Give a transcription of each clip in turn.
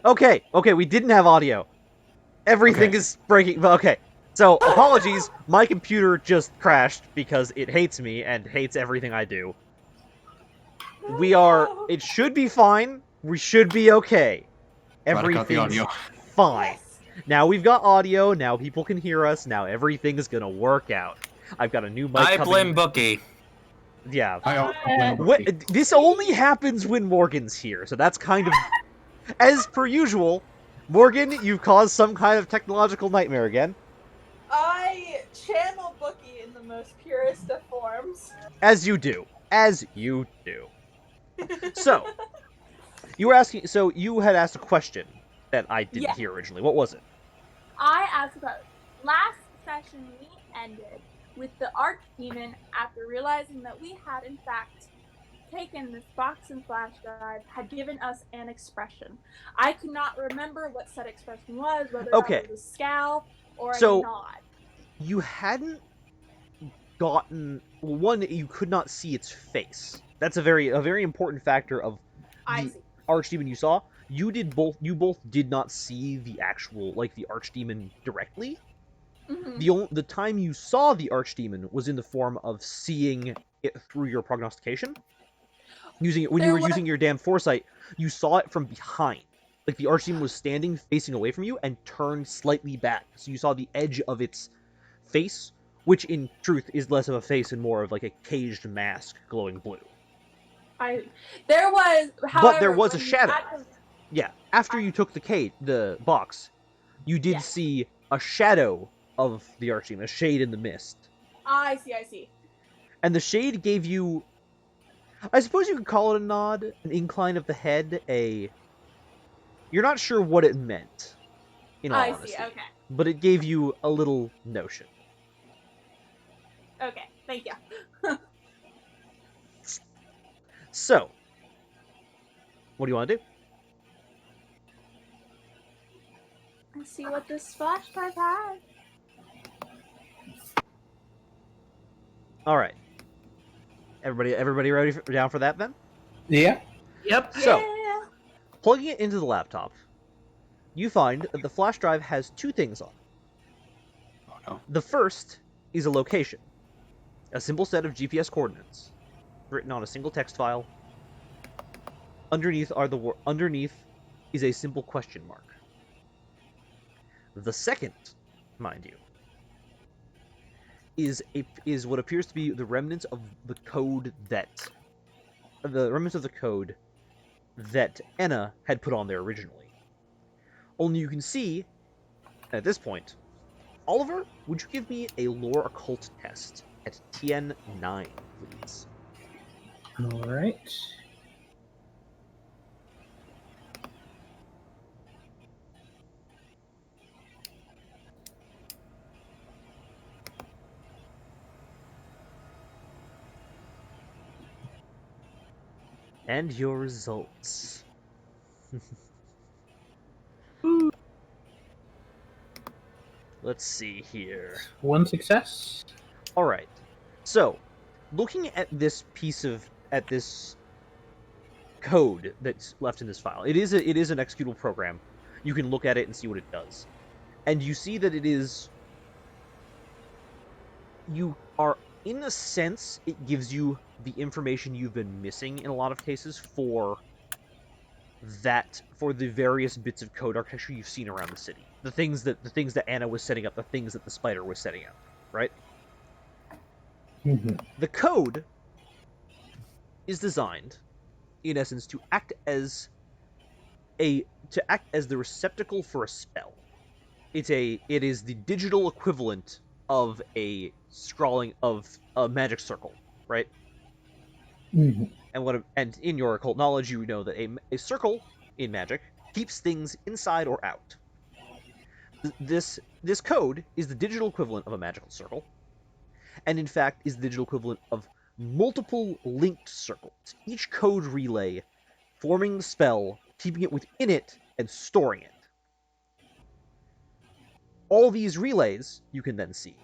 Okay, we didn't have audio. Everything is breaking. Okay, so apologies. My computer just crashed because it hates me and hates everything I do. We are. Oh, It should be fine. We should be okay. Glad I got the Everything's audio. fine. yes. Now we've got audio. Now people can hear us. Now everything is gonna work out. I've got a new mic I coming. blame Bookie. Yeah. I also blame Bookie. This only happens when Morgan's here, so that's kind of as per usual. Morgan, you've caused some kind of technological nightmare again. I channel Bookie in the most purest of forms. As you do. As you do. So, you were asking. So, you had asked a question that I didn't Yeah. hear originally. What was it? I asked about last session we ended with the Archdemon after realizing that we had in fact taken this box and flash drive had given us an expression. I could not remember what said expression was, whether Okay. that was a scowl or So- a nod. You hadn't gotten one. You could not see its face. That's a very important factor of I the see. Archdemon you saw. You both did not see the actual the Archdemon directly. Mhm. The time you saw the Archdemon was in the form of seeing it through your prognostication. Using it when you There were was- using your damn foresight, you saw it from behind. Like the Archdemon was standing facing away from you and turned slightly back. So you saw the edge of its face, which in truth is less of a face and more of like a caged mask glowing blue. There was, however, But there was a when you shadow. had Yeah, after you took the box, you did Yes. see a shadow of the Archdemon, a shade in the mist. I see. And the shade gave you, I suppose you could call it a nod, an incline of the head, you're not sure what it meant, in all I honesty. see, okay. But it gave you a little notion. Okay, thank you. So, what do you want to do? Let's see what this flash drive has. All right. Everybody ready down for that then? Yeah. Yep. So, Yeah. plugging it into the laptop, you find that the flash drive has two things on. Oh no. The first is a location, a simple set of GPS coordinates, written on a single text file. Underneath is a simple question mark. The second, mind you, is what appears to be the remnants of the code that Anna had put on there originally. Only you can see at this point. Oliver, would you give me a lore occult test at TN9, please? All right. And your results. Let's see here. One success. All right. So, looking at this code that's left in this file, it is an executable program. You can look at it and see what it does, and you see that it is. You are, in a sense, it gives you the information you've been missing in a lot of cases for the various bits of code architecture you've seen around the city. The things that Anna was setting up, the things that the spider was setting up, right? Mm-hmm. The code is designed, in essence, to act as the receptacle for a spell. It is the digital equivalent of a scrawling of a magic circle, right? Mm-hmm. And in your occult knowledge, you know that a circle in magic keeps things inside or out. This code is the digital equivalent of a magical circle, and in fact is the digital equivalent of multiple linked circles, each code relay forming the spell, keeping it within it, and storing it. All these relays, you can then see,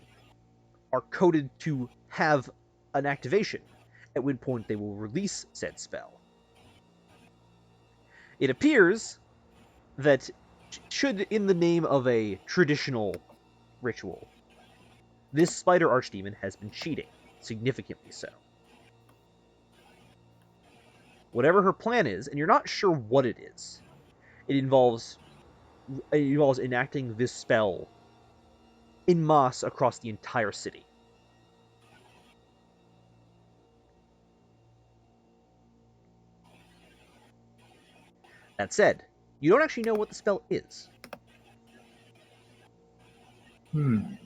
are coded to have an activation, at which point they will release said spell. It appears that should, in the name of a traditional ritual, this spider archdemon has been cheating, significantly so. Whatever her plan is, and you're not sure what it is, it involves enacting this spell en masse across the entire city. That said, you don't actually know what the spell is. And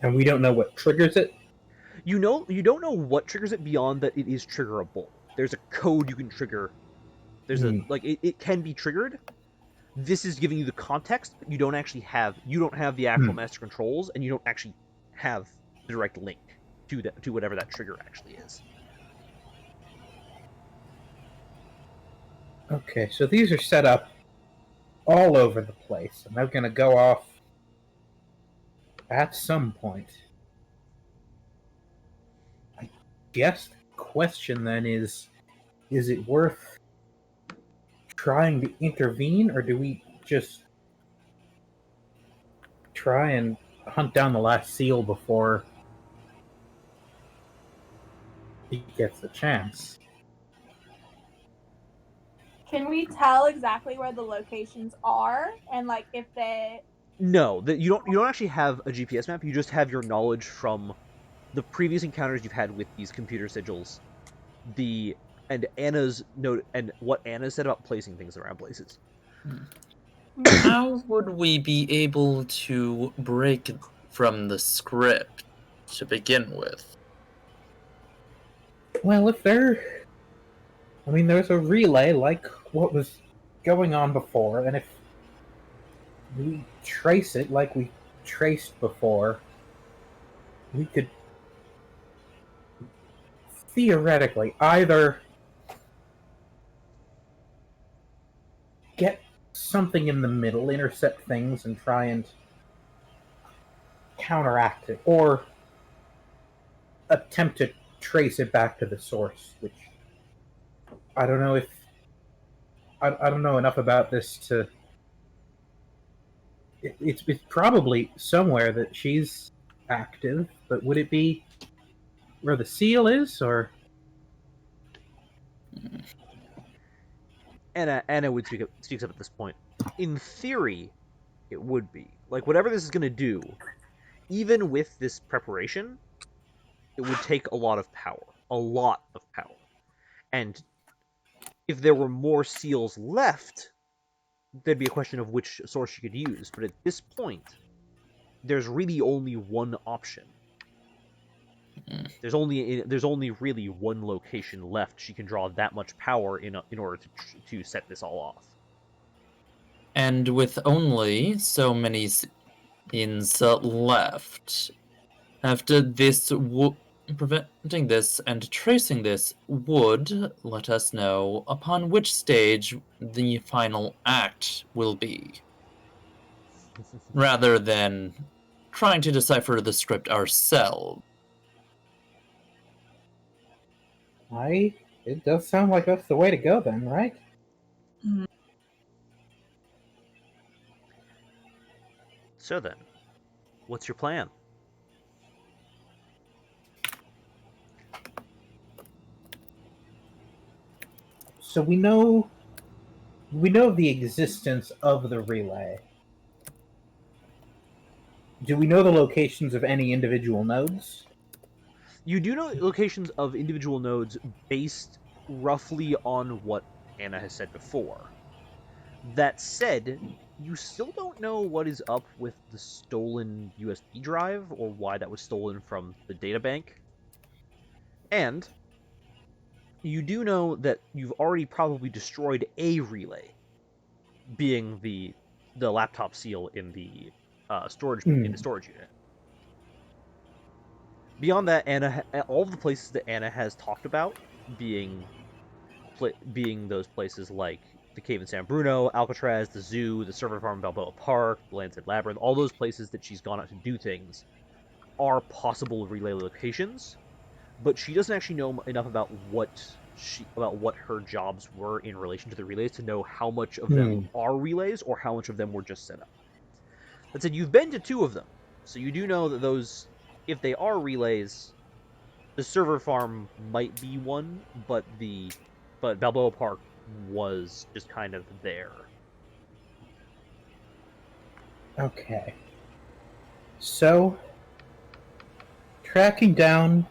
we don't know what triggers it? You don't know what triggers it beyond that it is triggerable. There's a code you can trigger. There's it can be triggered. This is giving you the context, but you don't have the actual master controls, and you don't actually have the direct link to whatever that trigger actually is. Okay, so these are set up all over the place, and they're going to go off at some point. I guess the question then is it worth trying to intervene, or do we just try and hunt down the last seal before he gets the chance? Can we tell exactly where the locations are, and like if they? No, you don't actually have a GPS map. You just have your knowledge from the previous encounters you've had with these computer sigils, and Anna's note and what Anna said about placing things around places. How would we be able to break from the script to begin with? Well, there's a relay like what was going on before, and if we trace it like we traced before, we could theoretically either get something in the middle, intercept things, and try and counteract it, or attempt to trace it back to the source, which I don't know if I don't know enough about this to. It's probably somewhere that she's active, but would it be where the seal is, or? Anna would speaks up at this point. In theory, it would be. Like, whatever this is going to do, even with this preparation, it would take a lot of power. A lot of power. And if there were more seals left, there'd be a question of which source you could use. But at this point, there's really only one option. There's only really one location left. She can draw that much power in order to set this all off. And with only so many scenes left, after this, preventing this and tracing this would let us know upon which stage the final act will be, rather than trying to decipher the script ourselves. It does sound like that's the way to go then, right? So then, what's your plan? So we know of the existence of the relay. Do we know the locations of any individual nodes? You do know locations of individual nodes based roughly on what Anna has said before. That said, you still don't know what is up with the stolen USB drive or why that was stolen from the databank. And you do know that you've already probably destroyed a relay, being the laptop seal in the storage unit. Beyond that, all of the places that Anna has talked about being those places like the Cave in San Bruno, Alcatraz, the zoo, the server farm in Balboa Park, the Land's End Labyrinth, all those places that she's gone out to do things are possible relay locations, but she doesn't actually know enough about what about what her jobs were in relation to the relays to know how much of them are relays or how much of them were just set up. That said, you've been to 2 of them, so you do know that those, if they are relays, the server farm might be one, but Balboa Park was just kind of there. Okay. So, tracking down,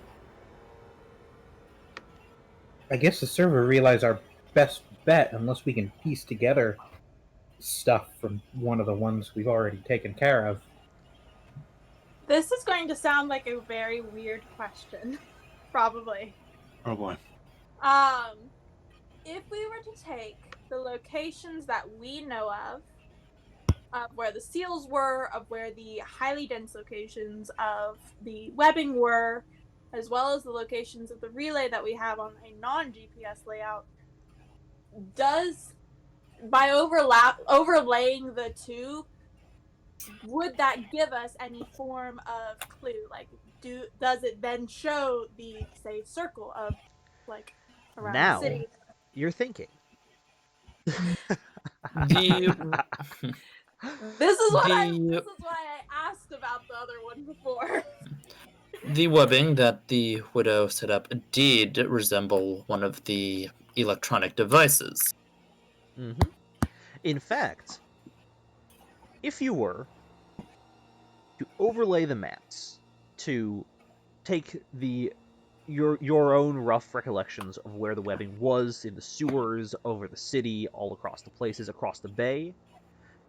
I guess the server realized our best bet, unless we can piece together stuff from one of the ones we've already taken care of. This is going to sound like a very weird question, probably. Oh boy. If we were to take the locations that we know of where the seals were, of where the highly dense locations of the webbing were, as well as the locations of the relay that we have on a non-GPS layout, does, by overlaying the 2, would that give us any form of clue? Like, does it then show the, say, circle of, like, around Now, the city? you're thinking. The This is why The- I asked about the other one before. the webbing that the widow set up did resemble one of the electronic devices. Mm-hmm. In fact, if you were to overlay the maps, to take your own rough recollections of where the webbing was in the sewers, over the city, all across the places, across the bay,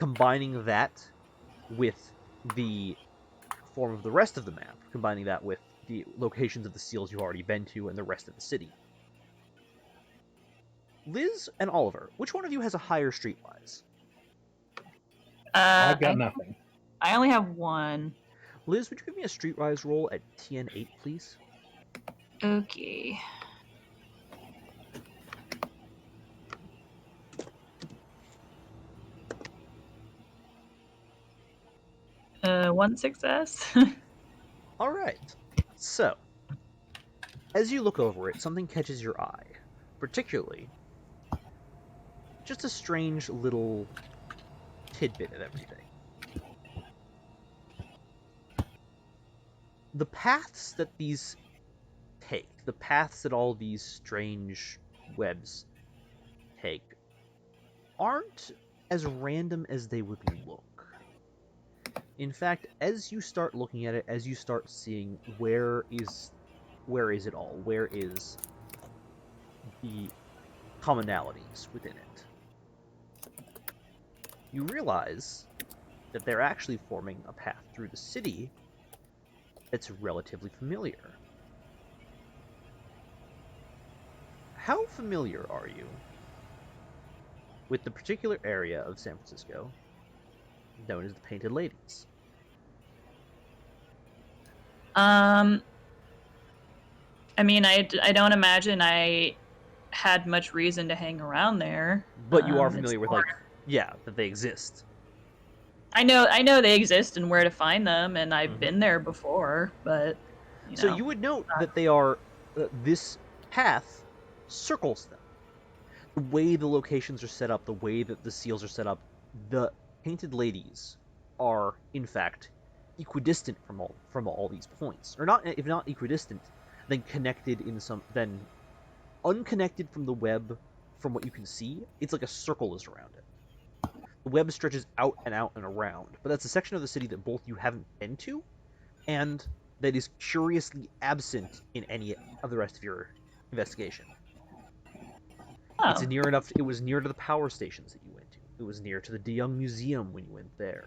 combining that with the form of the rest of the map, combining that with the locations of the seals you've already been to and the rest of the city. Liz and Oliver, which one of you has a higher streetwise? I've got nothing. I only have 1. Liz, would you give me a streetwise roll at TN8, please? Okay. One success. All right. So, as you look over it, something catches your eye, particularly just a strange little tidbit of everything. The paths that these take, the paths that all these strange webs take, aren't as random as they would look. In fact, as you start looking at it, as you start seeing where is it all? Where is the commonalities within it? You realize that they're actually forming a path through the city that's relatively familiar. How familiar are you with the particular area of San Francisco known as the Painted Ladies? I mean, I don't imagine I had much reason to hang around there. But you are It's familiar with, more- like, yeah, that they exist. I know they exist and where to find them, and I've Mhm. been there before, but So you would note that they are, this path circles them. The way the locations are set up, the way that the seals are set up, the Painted Ladies are, in fact, equidistant from all these points. Or not, if not equidistant, then connected in some, then unconnected from the web from what you can see. It's like a circle is around it. The web stretches out and around, but that's a section of the city that both you haven't been to, and that is curiously absent in any of the rest of your investigation. Oh. It's near enough. It was near to the power stations that you went to. It was near to the De Young Museum when you went there.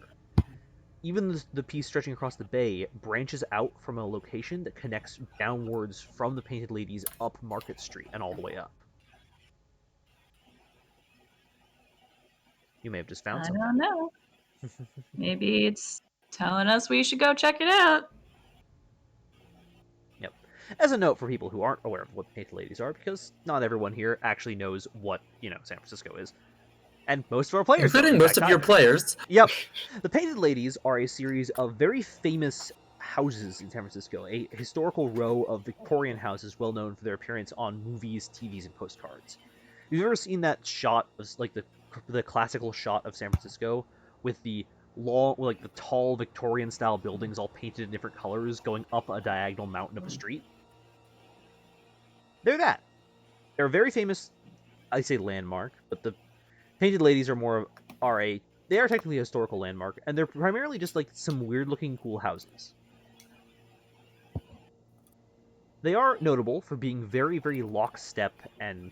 Even the piece stretching across the bay branches out from a location that connects downwards from the Painted Ladies up Market Street and all the way up. You may have just found I something. don't know. Maybe it's telling us we should go check it out. Yep. As a note for people who aren't aware of what Painted Ladies are, because not everyone here actually knows what, San Francisco is. And most of our players don't, Including in most fact, of your either. players. Yep. The Painted Ladies are a series of very famous houses in San Francisco, a historical row of Victorian houses well known for their appearance on movies, TVs, and postcards. You've ever seen that shot of like the classical shot of San Francisco with the long, like the tall Victorian style buildings all painted in different colors going up a diagonal mountain of a street? They're that. They're a very famous, I say landmark, but the Painted Ladies they are technically a historical landmark, and they're primarily just like some weird looking cool houses. They are notable for being very, very lockstep and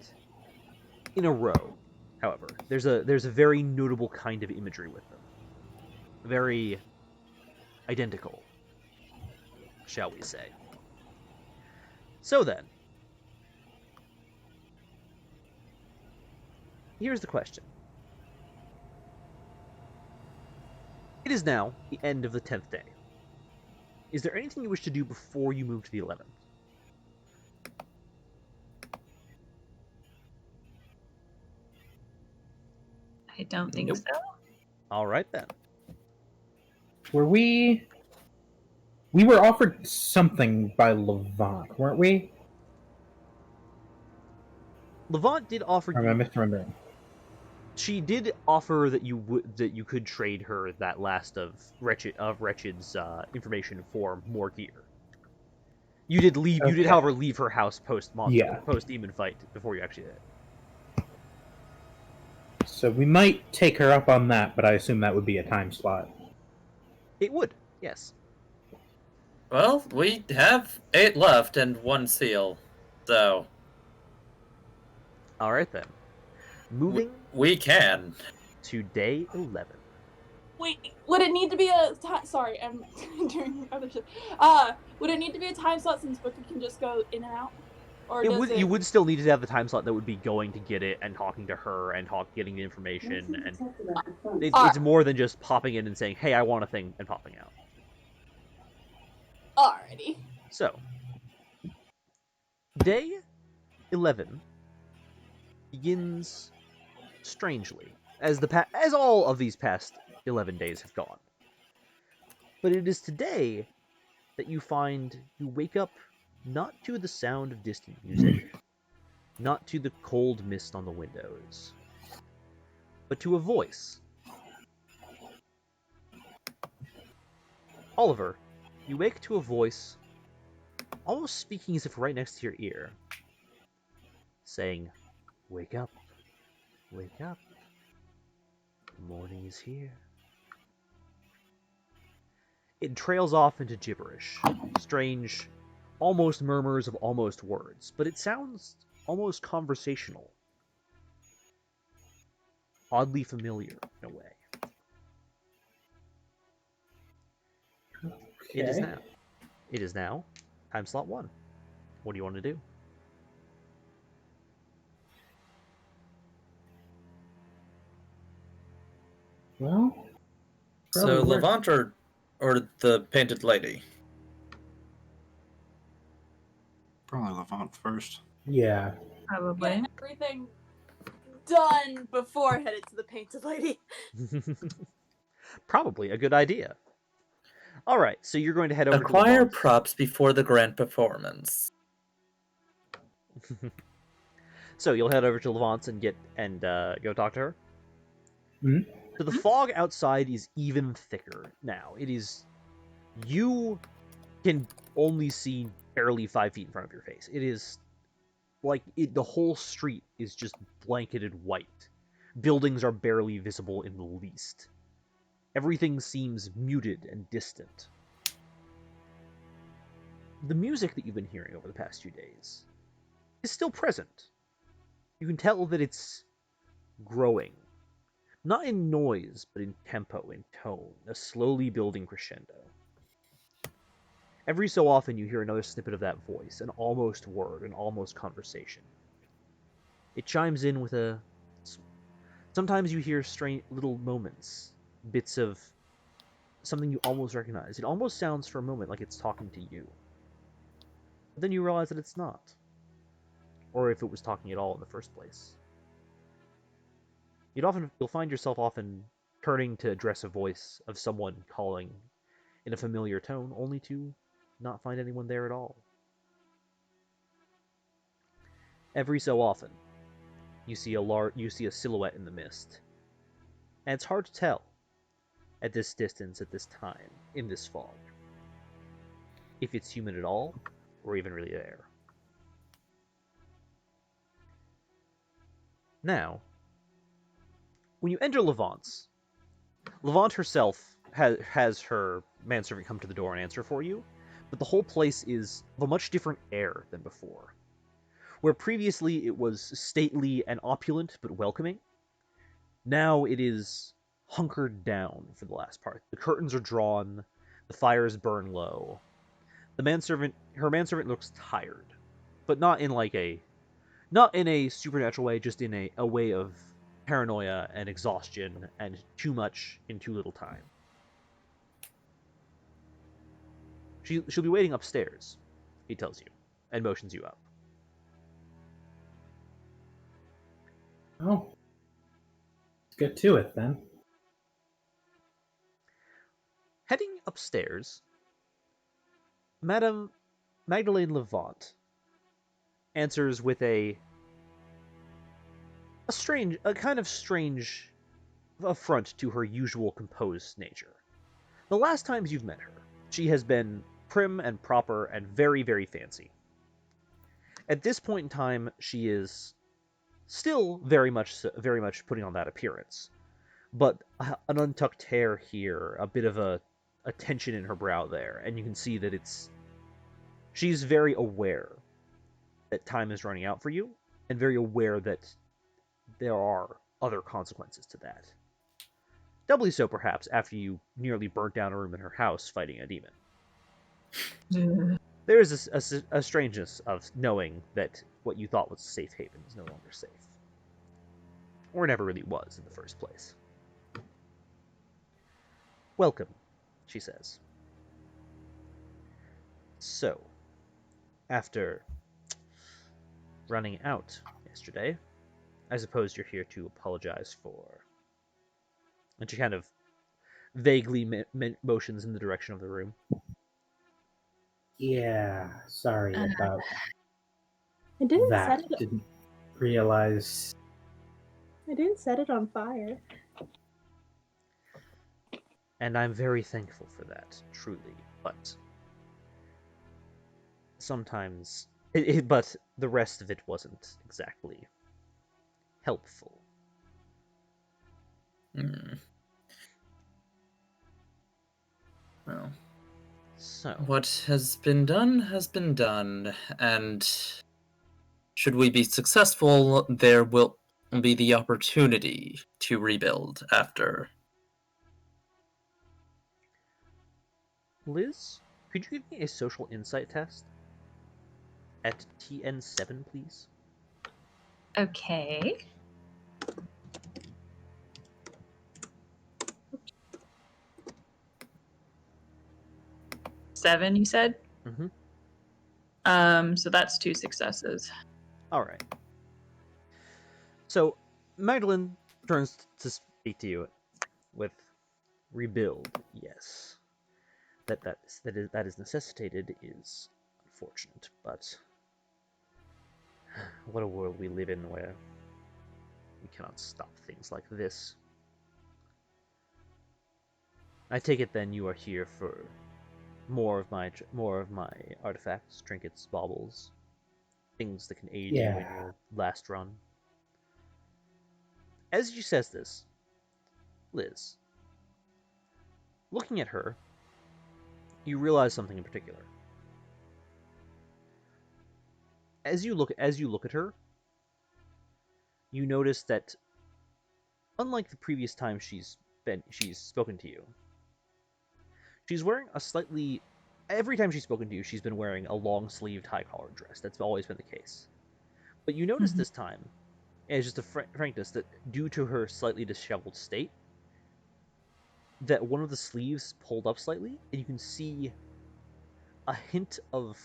in a row. However, there's a very notable kind of imagery with them. Very identical, shall we say. So then, here's the question. It is now the end of the 10th day. Is there anything you wish to do before you move to the 11th? I don't think Nope. so. All right, then. We were offered something by Levant, weren't we? Levant did offer Or am I you... misremembering? She did offer that you could trade her that last of Wretched's information for more gear. You did leave. You did, Okay. however, leave her house post Yeah. demon fight before you actually did it. So we might take her up on that, but I assume that would be a time slot. It would, yes. Well, we have 8 left and 1 seal, so All right then. Moving we can. to day 11. Wait, would it need to be a sorry, I'm doing other shit. Would it need to be a time slot since Booker can just go in and out? Or It does would. You would still need to have the time slot that would be going to get it and talking to her and getting the information, and it's more than just popping in and saying, "Hey, I want a thing," and popping out. Alrighty. So, day 11 begins strangely, as all of these past 11 days have gone. But it is today that you wake up not to the sound of distant music, not to the cold mist on the windows, but to a voice. Oliver, you wake to a voice almost speaking as if right next to your ear, saying, "Wake up, wake up, morning is here." It trails off into gibberish, strange, almost murmurs of almost words, but it sounds almost conversational, oddly familiar in a way. It is Okay. now. It is now time slot 1. What do you want to do? Well, So probably worth- Levant or the Painted Lady? Probably Levant first. Yeah. Probably. Get everything done before headed to the Painted Lady. Probably a good idea. All right, so you're going to head over Acquire to Levant. props before the grand performance. So you'll head over to Levant's and go talk to her. Mhm. So the fog outside is even thicker now. You can only see barely 5 feet in front of your face. It is like the whole street is just blanketed white. Buildings are barely visible in the least. Everything seems muted and distant. The music that you've been hearing over the past few days is still present. You can tell that it's growing. Not in noise, but in tempo, in tone, a slowly building crescendo. Every so often you hear another snippet of that voice, an almost word, an almost conversation. It chimes in with sometimes you hear strange little moments, bits of something you almost recognize. It almost sounds for a moment like it's talking to you. But then you realize that it's not. Or if it was talking at all in the first place. You'll find yourself often turning to address a voice of someone calling in a familiar tone, only to not find anyone there at all. Every so often, you see a silhouette in the mist, and it's hard to tell at this distance, at this time, in this fog, if it's human at all, or even really there. Now, when you enter Levant's, Levant herself has her manservant come to the door and answer for you, but the whole place is of a much different air than before. Where previously it was stately and opulent but welcoming, now it is hunkered down for the last part. The curtains are drawn, the fires burn low. Her manservant looks tired, but not in a supernatural way, just in a way of paranoia and exhaustion and too much in too little time. She'll be waiting upstairs, he tells you, and motions you up. Oh. Let's get to it then. Heading upstairs, Madame Magdalene Levant answers with a kind of strange affront to her usual composed nature. The last times you've met her, she has been prim and proper and very, very fancy. At this point in time, she is still very much putting on that appearance, but an untucked hair here, a bit of a tension in her brow there, and you can see that she's very aware that time is running out for you, and very aware that there are other consequences to that. Doubly so, perhaps, after you nearly burnt down a room in her house fighting a demon. There is a strangeness of knowing that what you thought was a safe haven is no longer safe. Or never really was in the first place. Welcome, she says. So, after running out yesterday, I suppose you're here to apologize for... And she kind of vaguely motions in the direction of the room. Yeah, sorry about I didn't that. set it. Didn't realize. I didn't set it on fire. And I'm very thankful for that, truly. But sometimes, but the rest of it wasn't exactly helpful. Well, So, what has been done, and should we be successful, there will be the opportunity to rebuild after. Liz, could you give me a social insight test? At TN7, please. Okay. Seven, you said? Mm-hmm. So that's 2 successes. Alright. So, Magdalene turns to speak to you with rebuild, yes. That is necessitated is unfortunate, but what a world we live in where we cannot stop things like this. I take it then you are here for more of my artifacts, trinkets, baubles, things that can aid you in your last run. As she says this, Liz, looking at her, you realize something in particular. As you look at her, you notice that, unlike the previous time she's spoken to you, she's wearing a slightly... Every time she's spoken to you, she's been wearing a long-sleeved, high-collared dress. That's always been the case. But you notice this time, and it's just a frankness, that due to her slightly disheveled state, that one of the sleeves pulled up slightly, and you can see a hint of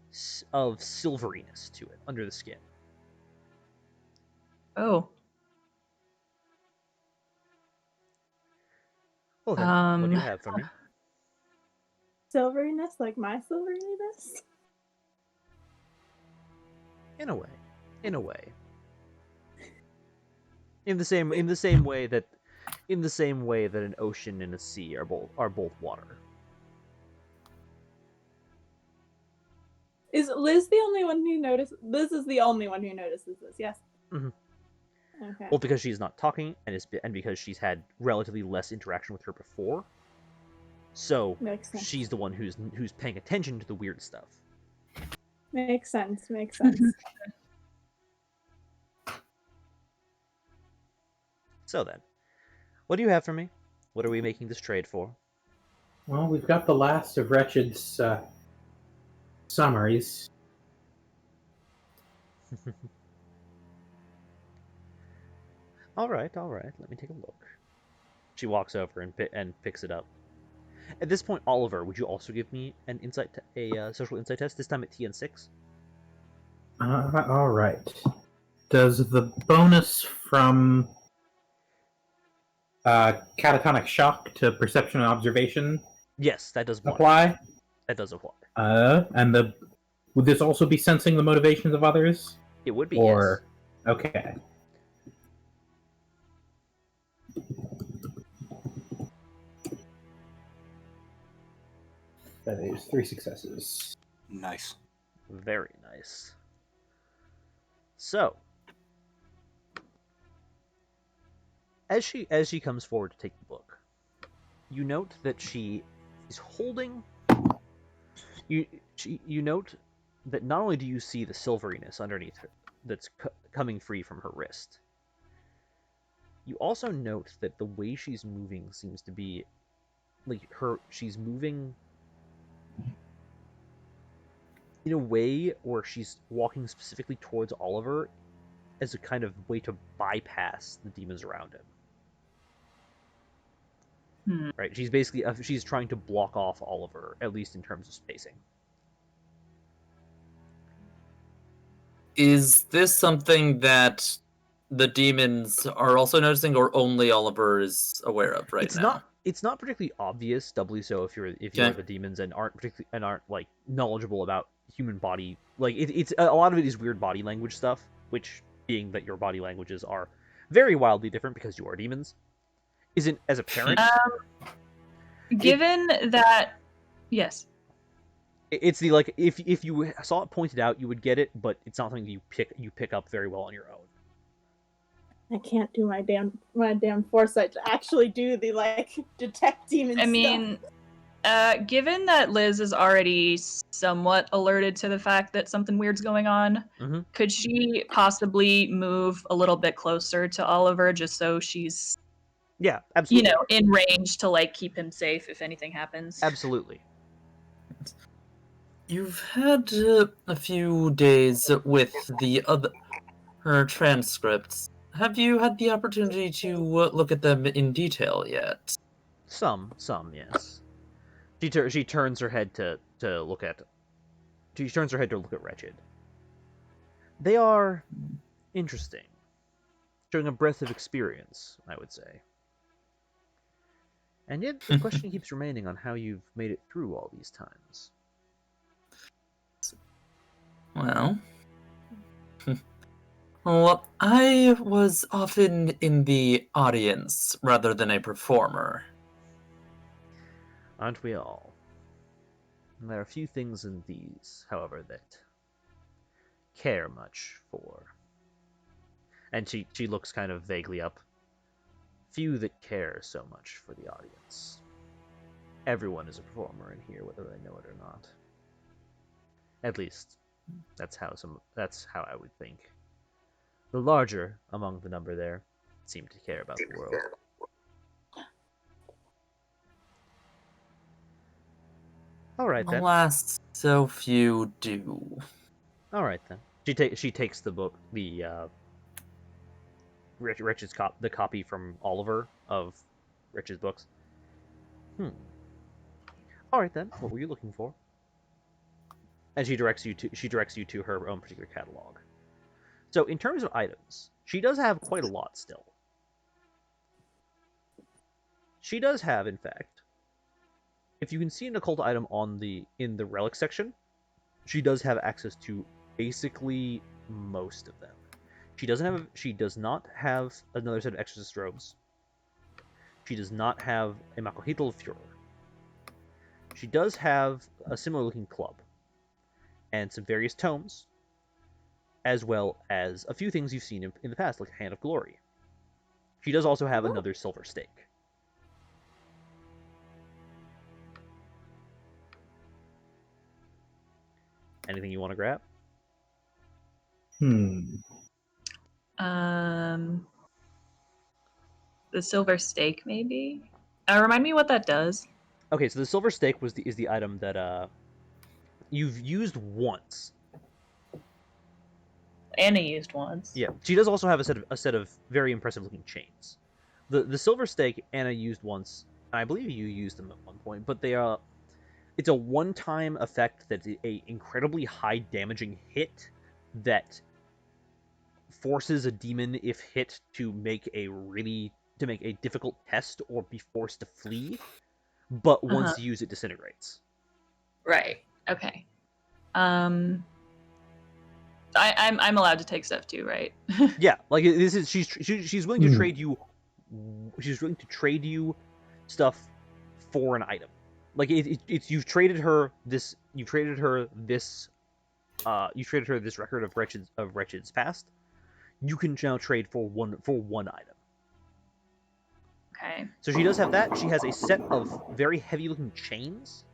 silveriness to it under the skin. Oh. Well then, what do you have for me? Silveriness, like my silveriness? In a way. In a way. In the same way that an ocean and a sea are both water. Is Liz the only one who notices? Liz is the only one who notices this, yes? Mhm. Okay. Well, because she's not talking, and because she's had relatively less interaction with her before, so Makes sense. she's the one who's paying attention to the weird stuff. Makes sense, makes sense. So then, what do you have for me? What are we making this trade for? Well, we've got the last of Wretched's summaries. All right. Let me take a look. She walks over and picks it up. At this point, Oliver, would you also give me an social insight test? This time at TN6. All right. Does the bonus from catatonic shock to perception and observation Yes, that does apply. apply? That does apply. And would this also be sensing the motivations of others? It would be. Or okay. That is 3 successes. Nice. Yes. Very nice. So, as she comes forward to take the book, you note that she is holding. You note that not only do you see the silveriness underneath her that's coming free from her wrist, you also note that the way she's moving seems to be like she's moving in a way where she's walking specifically towards Oliver as a kind of way to bypass the demons around him. Right? She's basically she's trying to block off Oliver, at least in terms of spacing. Is this something that the demons are also noticing, or only Oliver is aware of now? It's not particularly obvious. Doubly so if you're the demons and aren't like knowledgeable about human body. Like it's a lot of it is weird body language stuff, which, being that your body languages are very wildly different because you are demons, isn't as apparent. Given that, yes. It's the like if you saw it pointed out, you would get it, but it's not something you pick up very well on your own. I can't do my damn foresight to actually do the detect demon stuff. I mean, given that Liz is already somewhat alerted to the fact that something weird's going on, could she possibly move a little bit closer to Oliver just so she's absolutely, in range to keep him safe if anything happens? Absolutely. You've had a few days with her transcripts. Have you had the opportunity to look at them in detail yet? Some, yes. She turns her head to look at. She turns her head to look at Wretched. They are interesting, showing a breadth of experience, I would say. And yet, the question keeps remaining on how you've made it through all these times. Well, I was often in the audience rather than a performer. Aren't we all? And there are few things in these, however, that care much for. And she looks kind of vaguely up. Few that care so much for the audience. Everyone is a performer in here, whether they know it or not. At least, that's how I would think. The larger among the number there seem to care about the world. All right then. Alas, so few do. All right then. She takes the book, the Rich's the copy from Oliver of Rich's books. All right then. What were you looking for? And she directs you to her own particular catalog. So in terms of items, she does have quite a lot still. She does have, in fact, if you can see an occult item in the relic section, she does have access to basically most of them. She does not have another set of exorcist robes. She does not have a Makohito Führer. She does have a similar looking club and some various tomes, as well as a few things you've seen in the past, like Hand of Glory. She does also have another silver stake. Anything you want to grab? The silver stake, maybe. Remind me what that does. Okay, so the silver stake is the item that you've used once. Anna used once. Yeah, she does also have a set of very impressive looking chains. The silver stake Anna used once. I believe you used them at one point, but it's a one-time effect that's a incredibly high damaging hit that forces a demon, if hit, to make a difficult test or be forced to flee. But once you use it, disintegrates. Right. Okay. I'm allowed to take stuff too, right? Yeah, like this is she's willing to trade you. She's willing to trade you stuff for an item. Like it's you've traded her this. You traded her this. You traded her this record of Wretched's past. You can now trade for one item. Okay. So she does have that. She has a set of very heavy looking chains,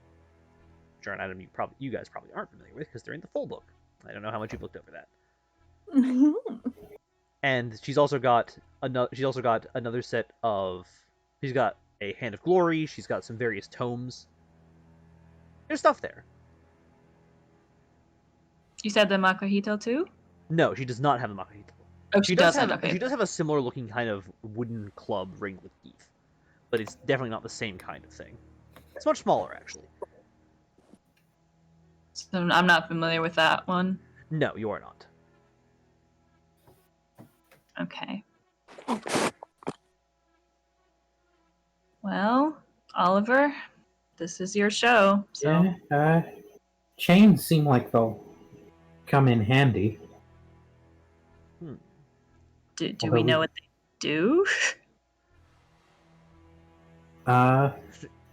which are an item you guys probably aren't familiar with because they're in the full book. I don't know how much you've looked over that. And she's also got another set of. She's got a Hand of Glory. She's got some various tomes. There's stuff there. You said the Makohito too? No, she does not have a Makohito. Oh, she doesn't. Have, okay. She does have a similar looking kind of wooden club ringed with teeth, but it's definitely not the same kind of thing. It's much smaller, actually. So I'm not familiar with that one. No, you are not. Okay. Well, Oliver, this is your show. So. Yeah, chains seem like they'll come in handy. Do we know what they do? I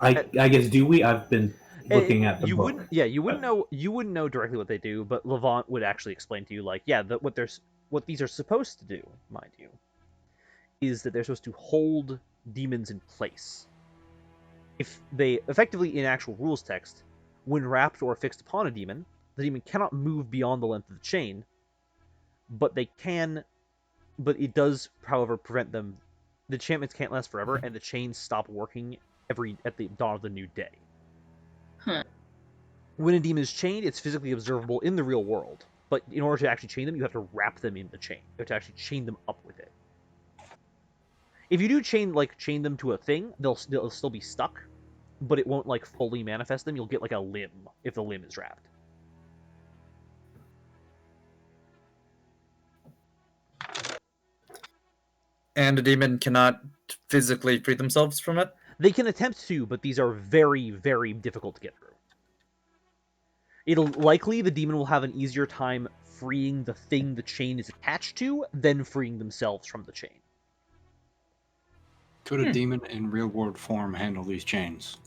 guess do we? I've been looking at the book. You wouldn't know directly what they do, but Levant would actually explain to you, like, yeah, what these are supposed to do, mind you, is that they're supposed to hold demons in place. If they effectively in actual rules text, when wrapped or fixed upon a demon, the demon cannot move beyond the length of the chain, but it does, however, prevent them. The enchantments can't last forever, and the chains stop working at the dawn of the new day. When a demon is chained, it's physically observable in the real world, but in order to actually chain them, you have to wrap them in the chain. You have to actually chain them up with it. If you do chain them to a thing, they'll still be stuck, but it won't fully manifest them. You'll get a limb if the limb is wrapped. And a demon cannot physically free themselves from it? They can attempt to, but these are very, very difficult to get through. The demon will have an easier time freeing the thing the chain is attached to than freeing themselves from the chain. Could a demon in real world form handle these chains?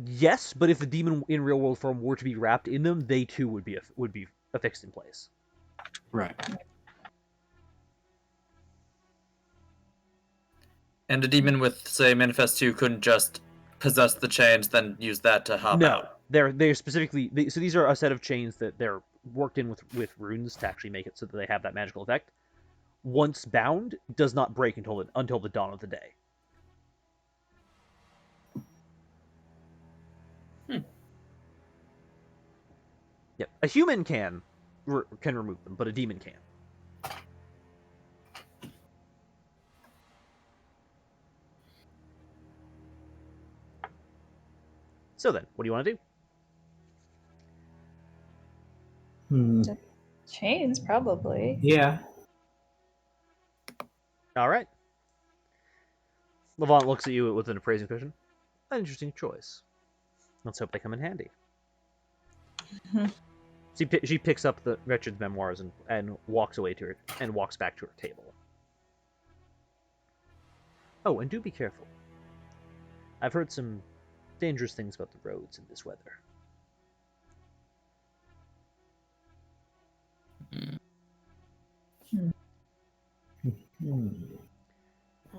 Yes, but if the demon in real world form were to be wrapped in them, they too would be affixed in place. Right. And a demon with, say, Manifest 2 couldn't just possess the chains, then use that to hop out? No, they're specifically... so these are a set of chains that they're worked in with runes to actually make it so that they have that magical effect. Once bound, does not break until the dawn of the day. Yep, a human can remove them, but a demon can't. So then, what do you want to do? Chains, probably. Yeah. All right. Levant looks at you with an appraising question. An interesting choice. Let's hope they come in handy. She picks up the Wretched's memoirs and walks away to her and walks back to her table. Oh, and do be careful. I've heard some dangerous things about the roads in this weather.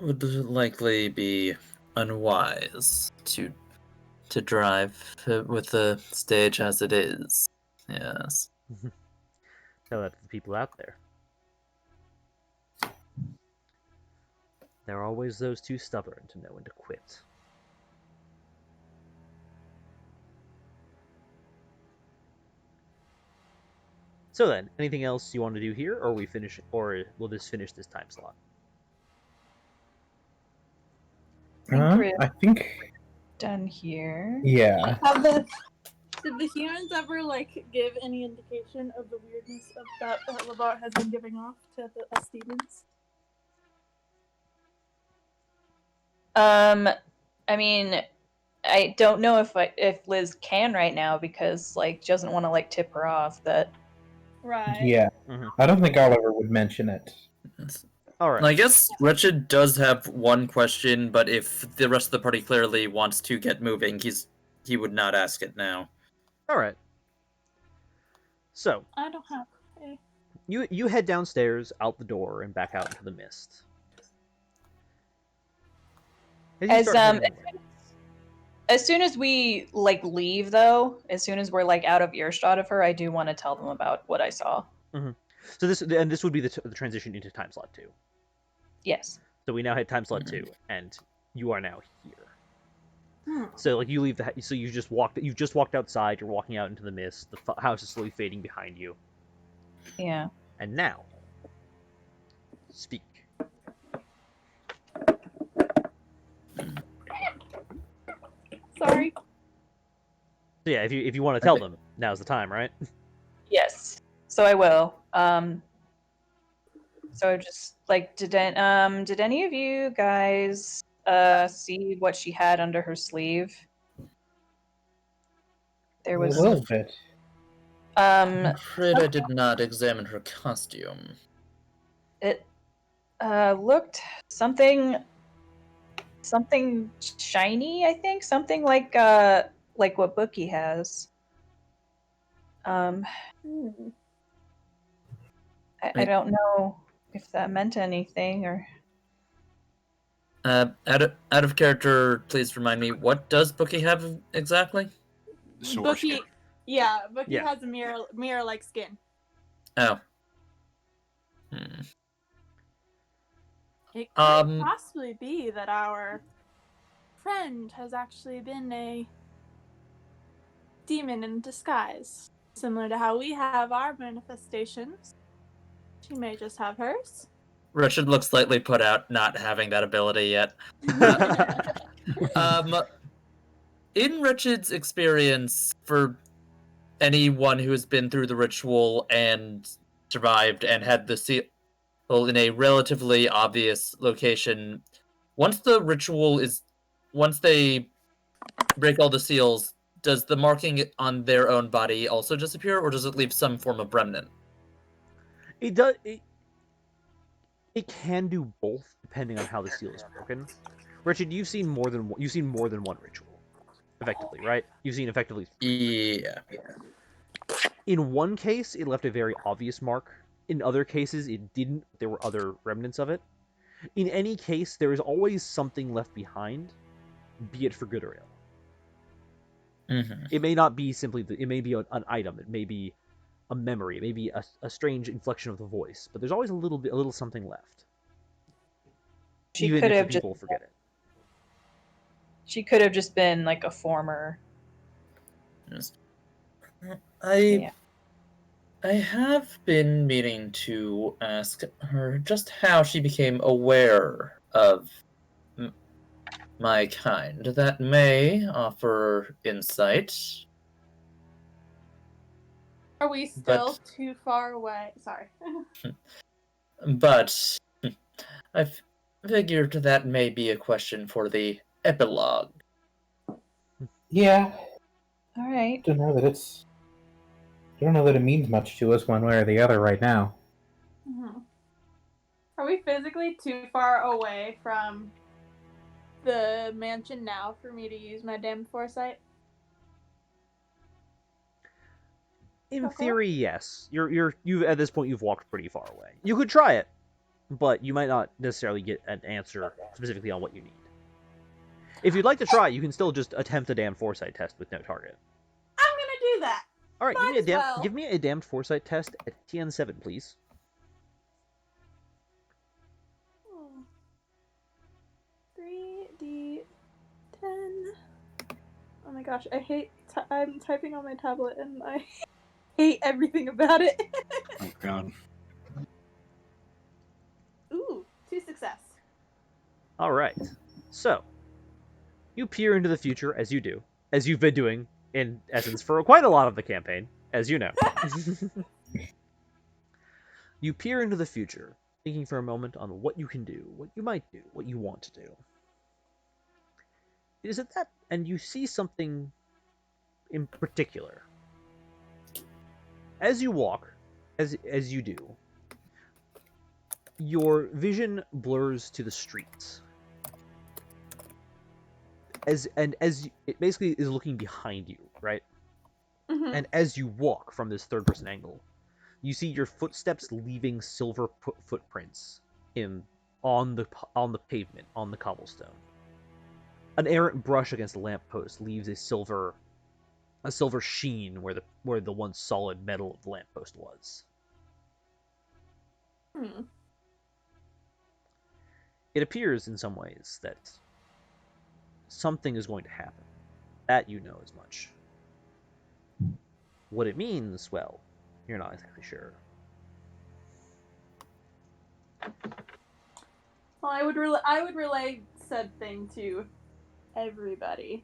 Would likely be unwise to drive with the stage as it is. Yes. Tell that to the people out there. There are always those too stubborn to know when to quit. So then, anything else you want to do here, or will this finish this time slot? I think. Done here. Yeah. Did the humans ever give any indication of the weirdness of that Levant has been giving off to us demons? I mean, I don't know if Liz can right now because she doesn't want to tip her off that. Right. Yeah. Mm-hmm. I don't think Oliver would mention it. All right. I guess Wretched does have one question, but if the rest of the party clearly wants to get moving, he would not ask it now. All right. So I don't have. you head downstairs, out the door, and back out into the mist. As soon as we leave, though, as soon as we're out of earshot of her, I do want to tell them about what I saw. Mm-hmm. So this would be the transition into time slot 2. Yes. So we now hit time slot 2, and you are now here. So you leave so you've just walked outside. You're walking out into the mist. The house is slowly fading behind you. Yeah. And now, speak. Sorry. So yeah, if you want to tell them, now's the time, right? Yes. So I will. So just did any of you guys see what she had under her sleeve? There was A little bit. I'm afraid I did not examine her costume. It looked something shiny, I think. Something like what Bookie has. I don't know if that meant anything or. Out of character, please remind me, what does Bookie have exactly? Bookie has a mirror-like skin. Oh. It could possibly be that our friend has actually been a demon in disguise. Similar to how we have our manifestations. She may just have hers. Richard looks slightly put out not having that ability yet. In Richard's experience, for anyone who has been through the ritual and survived and had the seal in a relatively obvious location, once they break all the seals, does the marking on their own body also disappear, or does it leave some form of remnant? It does. It can do both, depending on how the seal is broken. Richard, you've seen more than one ritual, effectively, right? You've seen effectively 3. Yeah. In one case, it left a very obvious mark. In other cases, it didn't. There were other remnants of it. In any case, there is always something left behind, be it for good or ill. Mm-hmm. It may not be simply. It may be an item. It may be a memory. It may be a strange inflection of the voice. But there's always a little something left. She even could if have the people forget it. She could have just been a former. Yes. I have been meaning to ask her just how she became aware of my kind. That may offer insight. Are we still too far away? Sorry. But figured that may be a question for the epilogue. Yeah, All right. don't know that it means much to us one way or the other right now. Mm-hmm. Are we physically too far away from the mansion now for me to use my damn foresight? In Okay. theory, yes. You've at this point you've walked pretty far away. You could try it, but you might not necessarily get an answer specifically on what you need. If you'd like to try, you can still just attempt a damn foresight test with no target. I'm gonna do that. All right, Might as well. give me a damned foresight test at TN7, please. 3D10. Oh my gosh, I hate. I'm typing on my tablet and I hate everything about it. Oh god. Ooh, 2 success. All right. So, you peer into the future as you do, as you've been doing in essence for quite a lot of the campaign, as you know. You peer into the future, thinking for a moment on what you can do, what you might do, what you want to do. It is at that, and you see something in particular. As you walk, as you do, your vision blurs to the streets. It basically is looking behind you, right? Mm-hmm. And as you walk from this third-person angle, you see your footsteps leaving silver footprints on the pavement, on the cobblestone. An errant brush against a lamppost leaves a silver sheen where the once solid metal of the lamppost was. It appears in some ways that something is going to happen. That you know as much. What it means, well, you're not exactly sure. Well, I would relay said thing to everybody.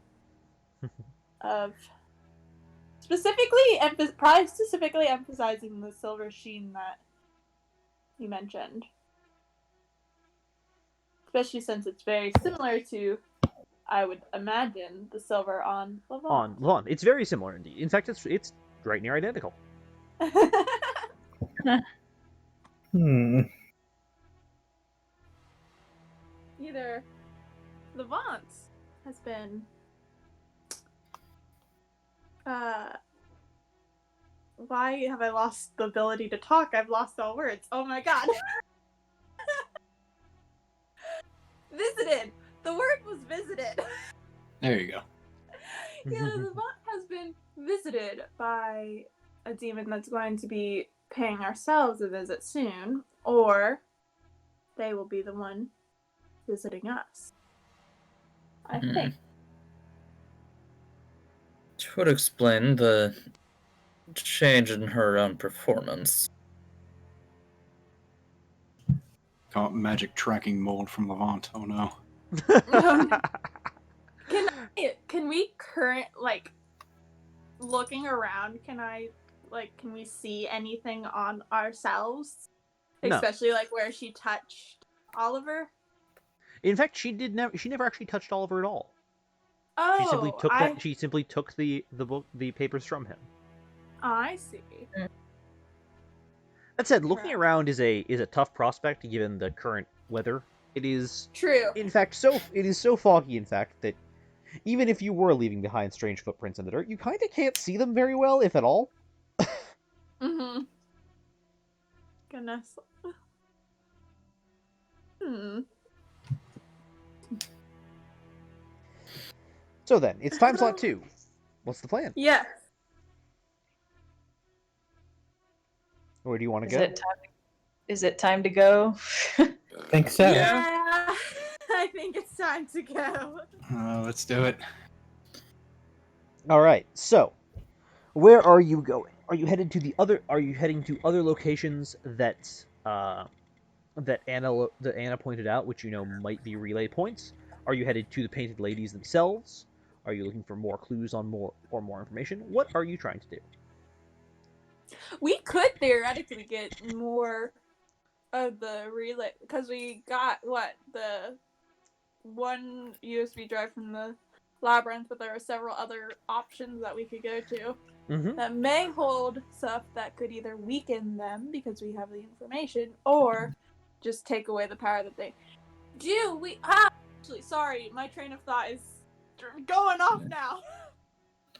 Of specifically emphasizing the silver sheen that you mentioned. Especially since it's very similar to, I would imagine, the silver on Levant. On Levant. It's very similar indeed. In fact, it's right near identical. Either Levant has been why have I lost the ability to talk? I've lost all words. Oh my god. Visited. The word was visited. There you go. Yeah, Levant has been visited by a demon that's going to be paying ourselves a visit soon, or they will be the one visiting us. I think. Which would explain the change in her own performance. Call it magic tracking mold from Levant. Oh no. Can we looking around, can we see anything on ourselves? No. Especially where she touched Oliver? In fact, she never actually touched Oliver at all. Oh, she simply took the papers from him. I see. That said, looking around is a tough prospect given the current weather. It is true. In fact, it is so foggy, in fact, that even if you were leaving behind strange footprints in the dirt, you kind of can't see them very well, if at all. Mm-hmm. Goodness. So then, it's time slot 2. What's the plan? Yes. Where do you want to go? Is it time to go? I think so. Yeah. I think it's time to go. Let's do it. All right. So, where are you going? Are you headed to other locations that Anna pointed out, which you know might be relay points? Are you headed to the painted ladies themselves? Are you looking for more clues on more information? What are you trying to do? We could theoretically get more of the relay, because we got the one USB drive from the labyrinth, but there are several other options that we could go to that may hold stuff that could either weaken them because we have the information, or just take away the power that they do. Actually, sorry, my train of thought is going off now.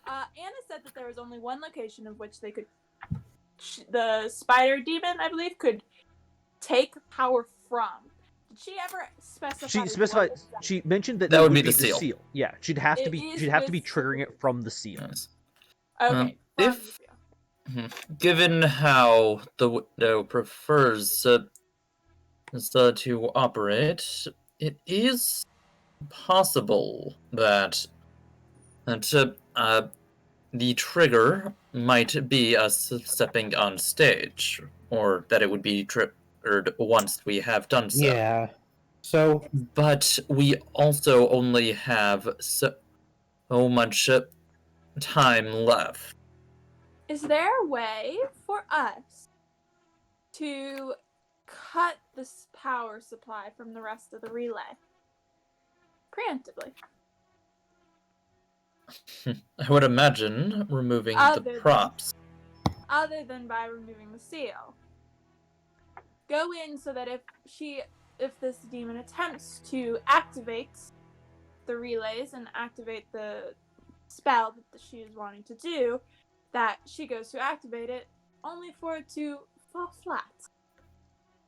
Anna said that there was only one location of which they could, the spider demon, I believe, could take power from. Did she ever specify? She mentioned that That it would be the seal. Yeah, she'd have to be triggering it from the seal. Yes. Okay. Given how the Widow prefers to operate, it is possible that the trigger might be us stepping on stage, or that it would be triggered once we have done so. Yeah. So, but we also only have so much time left. Is there a way for us to cut this power supply from the rest of the relay preemptively? I would imagine removing the props. Other than by removing the seal. Go in so that if this demon attempts to activate the relays and activate the spell that she is wanting to do, that she goes to activate it only for it to fall flat.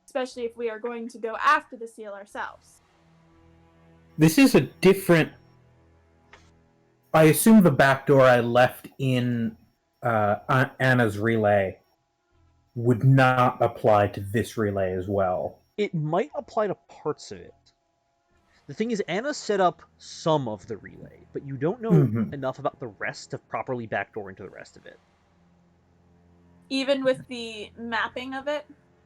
Especially if we are going to go after the seal ourselves. this is a different... I assume the back door I left in Anna's relay would not apply to this relay as well. It might apply to parts of it. The thing is, Anna set up some of the relay, but you don't know enough about the rest to properly backdoor into the rest of it. Even with the mapping of it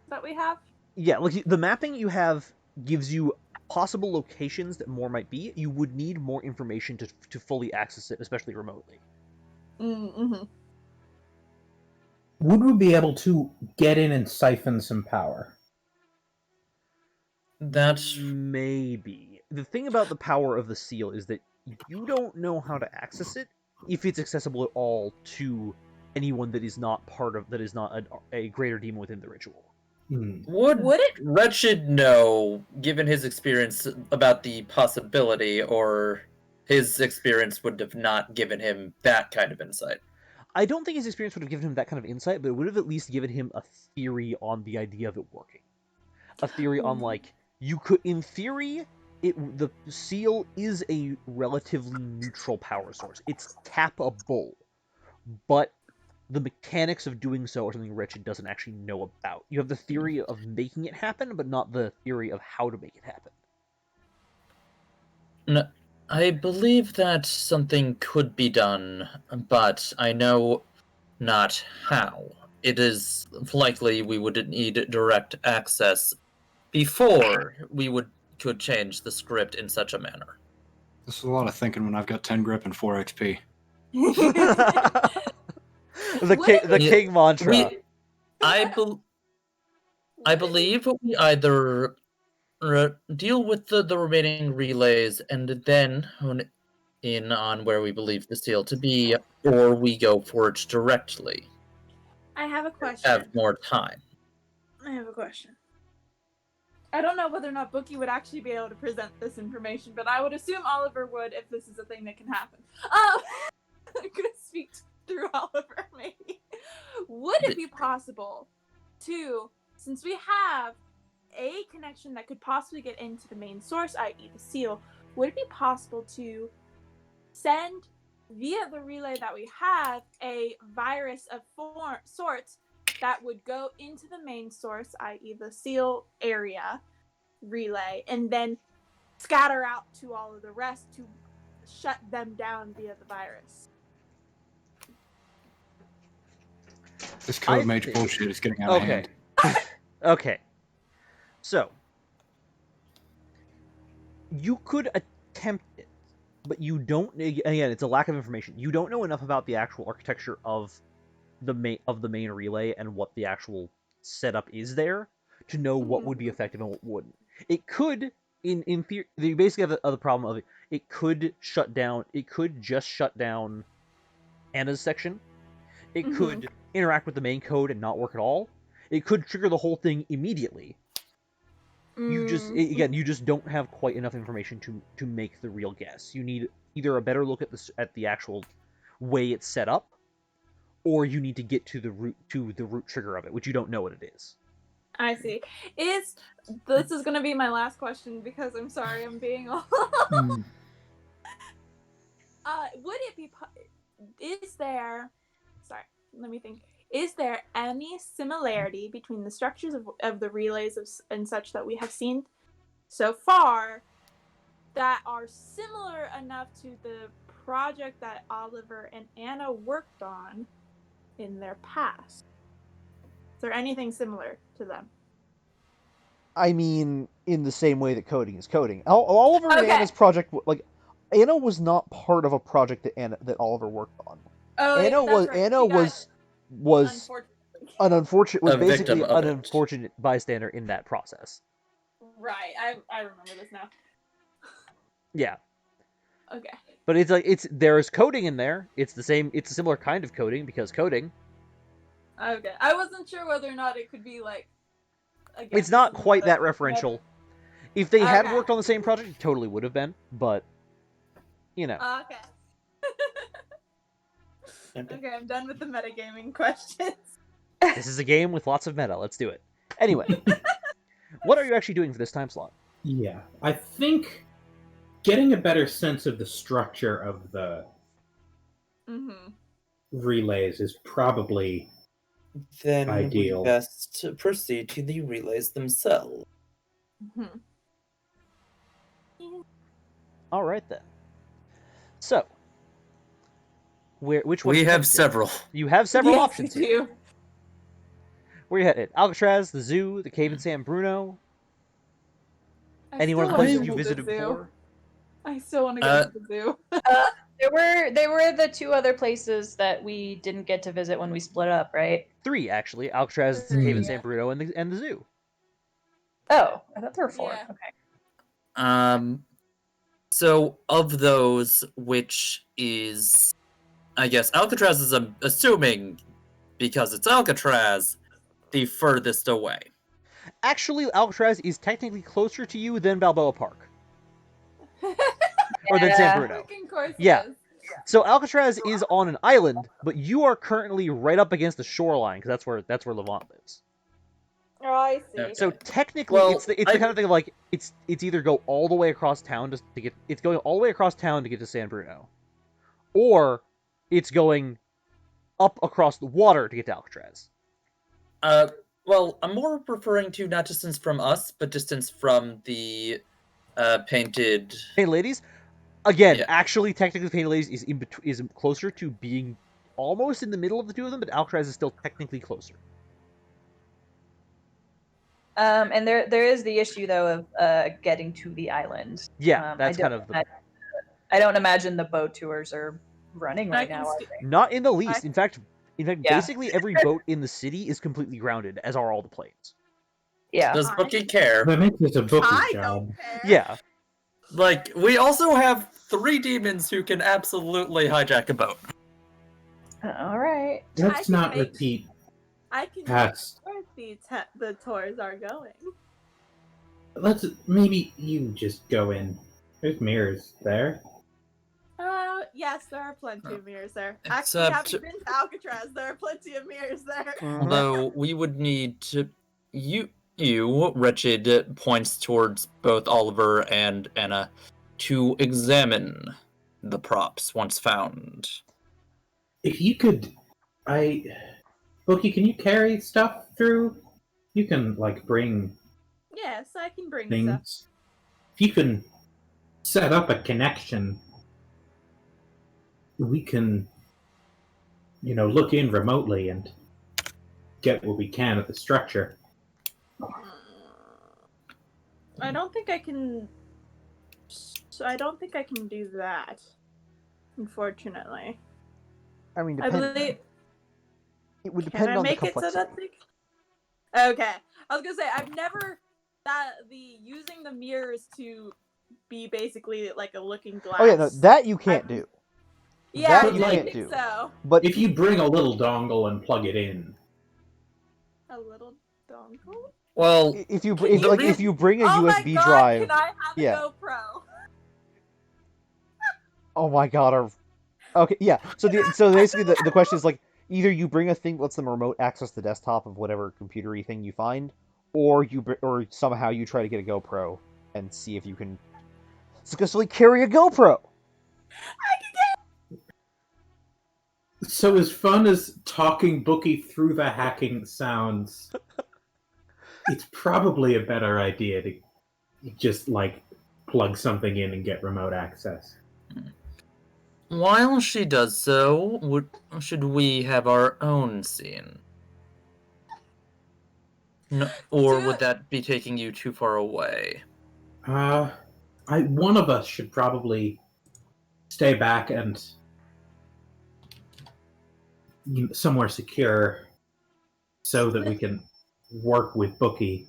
that we have? Yeah, like the mapping you have gives you possible locations that more might be. You would need more information to fully access it, especially remotely. Mm-hmm. Would we be able to get in and siphon some power? That's maybe. The thing about the power of the seal is that you don't know how to access it, if it's accessible at all to anyone that is not a greater demon within the ritual. Would Wretched know, given his experience, about the possibility, or his experience would have not given him that kind of insight? I don't think his experience would have given him that kind of insight, but it would have at least given him a theory on the idea of it working. A theory on, like, you could, in theory, the seal is a relatively neutral power source. It's tappable, but the mechanics of doing so are something Wretched doesn't actually know about. You have the theory of making it happen, but not the theory of how to make it happen. No, I believe that something could be done, but I know not how. It is likely we would need direct access before we could change the script in such a manner. This is a lot of thinking when I've got 10 grip and 4 XP. The king mantra. I believe we either deal with the remaining relays and then hone in on where we believe the seal to be, or we go for it directly. I have a question. Have more time. I have a question. I don't know whether or not Bookie would actually be able to present this information, but I would assume Oliver would if this is a thing that can happen. I'm gonna speak through Oliver, maybe. Would it be possible to, since we have a connection that could possibly get into the main source, i.e. the seal, would it be possible to send via the relay that we have a virus of sorts that would go into the main source, i.e. the seal area relay, and then scatter out to all of the rest to shut them down via the virus? This code mage bullshit is getting out of hand. Okay. So, you could attempt it, but you don't. Again, it's a lack of information. You don't know enough about the actual architecture of the main relay and what the actual setup is there to know what would be effective and what wouldn't. It could, in theory, you basically have the other problem of it could shut down. It could just shut down Anna's section. It could interact with the main code and not work at all. It could trigger the whole thing immediately. You just don't have quite enough information to make the real guess. You need either a better look at the actual way it's set up, or you need to get to the root trigger of it, which you don't know what it is. I see. This is going to be my last question because I'm sorry I'm being all... would it be... Sorry, let me think. Is there any similarity between the structures of the relays and such that we have seen so far that are similar enough to the project that Oliver and Anna worked on in their past? Is there anything similar to them? I mean, in the same way that coding is coding. Oliver and Anna's project, like, Anna was not part of a project that Oliver worked on. Oh, Anna was an unfortunate bystander in that process. Right, I remember this now. Yeah. Okay. But there's coding in there. It's a similar kind of coding because coding. Okay, I wasn't sure whether or not it could be like. It's not quite that referential. If they had worked on the same project, it totally would have been. But, you know. Okay. Okay, I'm done with the metagaming questions. This is a game with lots of meta. Let's do it. Anyway, what are you actually doing for this time slot? Yeah, I think getting a better sense of the structure of the relays is probably then ideal. We best proceed to the relays themselves. All right then. So, which one? We have several. You have several Yes, options you here. do. Where you headed? Alcatraz, the zoo, the cave in San Bruno. Anyone places you visited before? I still want to go to the zoo. There were the two other places that we didn't get to visit when we split up, right? 3 actually: Alcatraz, the cave in San Bruno, and the zoo. Oh, I thought there were 4. Yeah. Okay. So of those, which is, I guess, Alcatraz is assuming, because it's Alcatraz, the furthest away. Actually, Alcatraz is technically closer to you than Balboa Park. Or than San Bruno. Yeah. So Alcatraz is on an island, but you are currently right up against the shoreline, because that's where Levant lives. Oh, I see. So technically, it's the kind of thing of like it's either go all the way across town it's going all the way across town to get to San Bruno, or it's going up across the water to get to Alcatraz. Well, I'm more referring to not distance from us, but distance from the Painted Ladies. Again, actually, technically, Painted Ladies is closer to being almost in the middle of the two of them, but Alcatraz is still technically closer. And there is the issue though of getting to the island. Yeah, that's kind of the. I don't imagine the boat tours are running right now. Are they? Not in the least. In fact, basically every boat in the city is completely grounded, as are all the planes. Yeah. Does Bookie care? That makes it a Bookie job. Yeah. Like, we also have 3 demons who can absolutely hijack a boat. All right. Let's not repeat. I can past. where the tours are going. Maybe you just go in. There's mirrors there. Yes, there are plenty of mirrors there. Except... Actually, having been to Alcatraz, there are plenty of mirrors there. Although, we would need to... You, Wretched, points towards both Oliver and Anna to examine the props once found. If you could... Bookie, can you carry stuff through? You can, bring... Yes, I can bring things. stuff. If you can set up a connection, we can, look in remotely and get what we can of the structure. I don't think I can do that, unfortunately. I mean, I believe... it would depend on the complexity. Okay. I was gonna say I've never using the mirrors to be basically like a looking glass. Oh yeah, no, that you can't do. Yeah, that you I can't think do. so. But If you bring a little dongle and plug it in, A little dongle. Well, if you bring a Oh my USB god! drive, Can I have a yeah. GoPro? Oh my god. Okay, yeah. So basically the question is like either you bring a thing that lets them remote access the desktop of whatever computer-y thing you find, or somehow you try to get a GoPro and see if you can successfully carry a GoPro. so as fun as talking Bookie through the hacking sounds, it's probably a better idea to just like plug something in and get remote access. while she does so, should we have our own scene? No, or would that be taking you too far away? One of us should probably stay back and somewhere secure so that we can work with Bookie.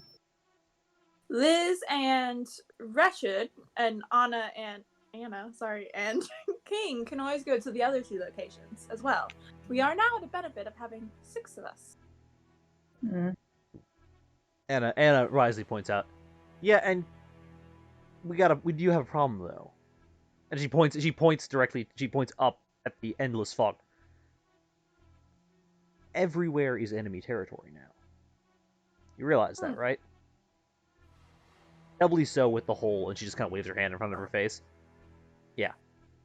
Liz and Wretched and Anna and King can always go to the other 2 locations as well. We are now the benefit of having 6 of us. Anna wisely points out, yeah, and we do have a problem though. And she points up at the endless fog. Everywhere is enemy territory now. You realize that, right? Doubly so with the hole, and she just kind of waves her hand in front of her face. Yeah.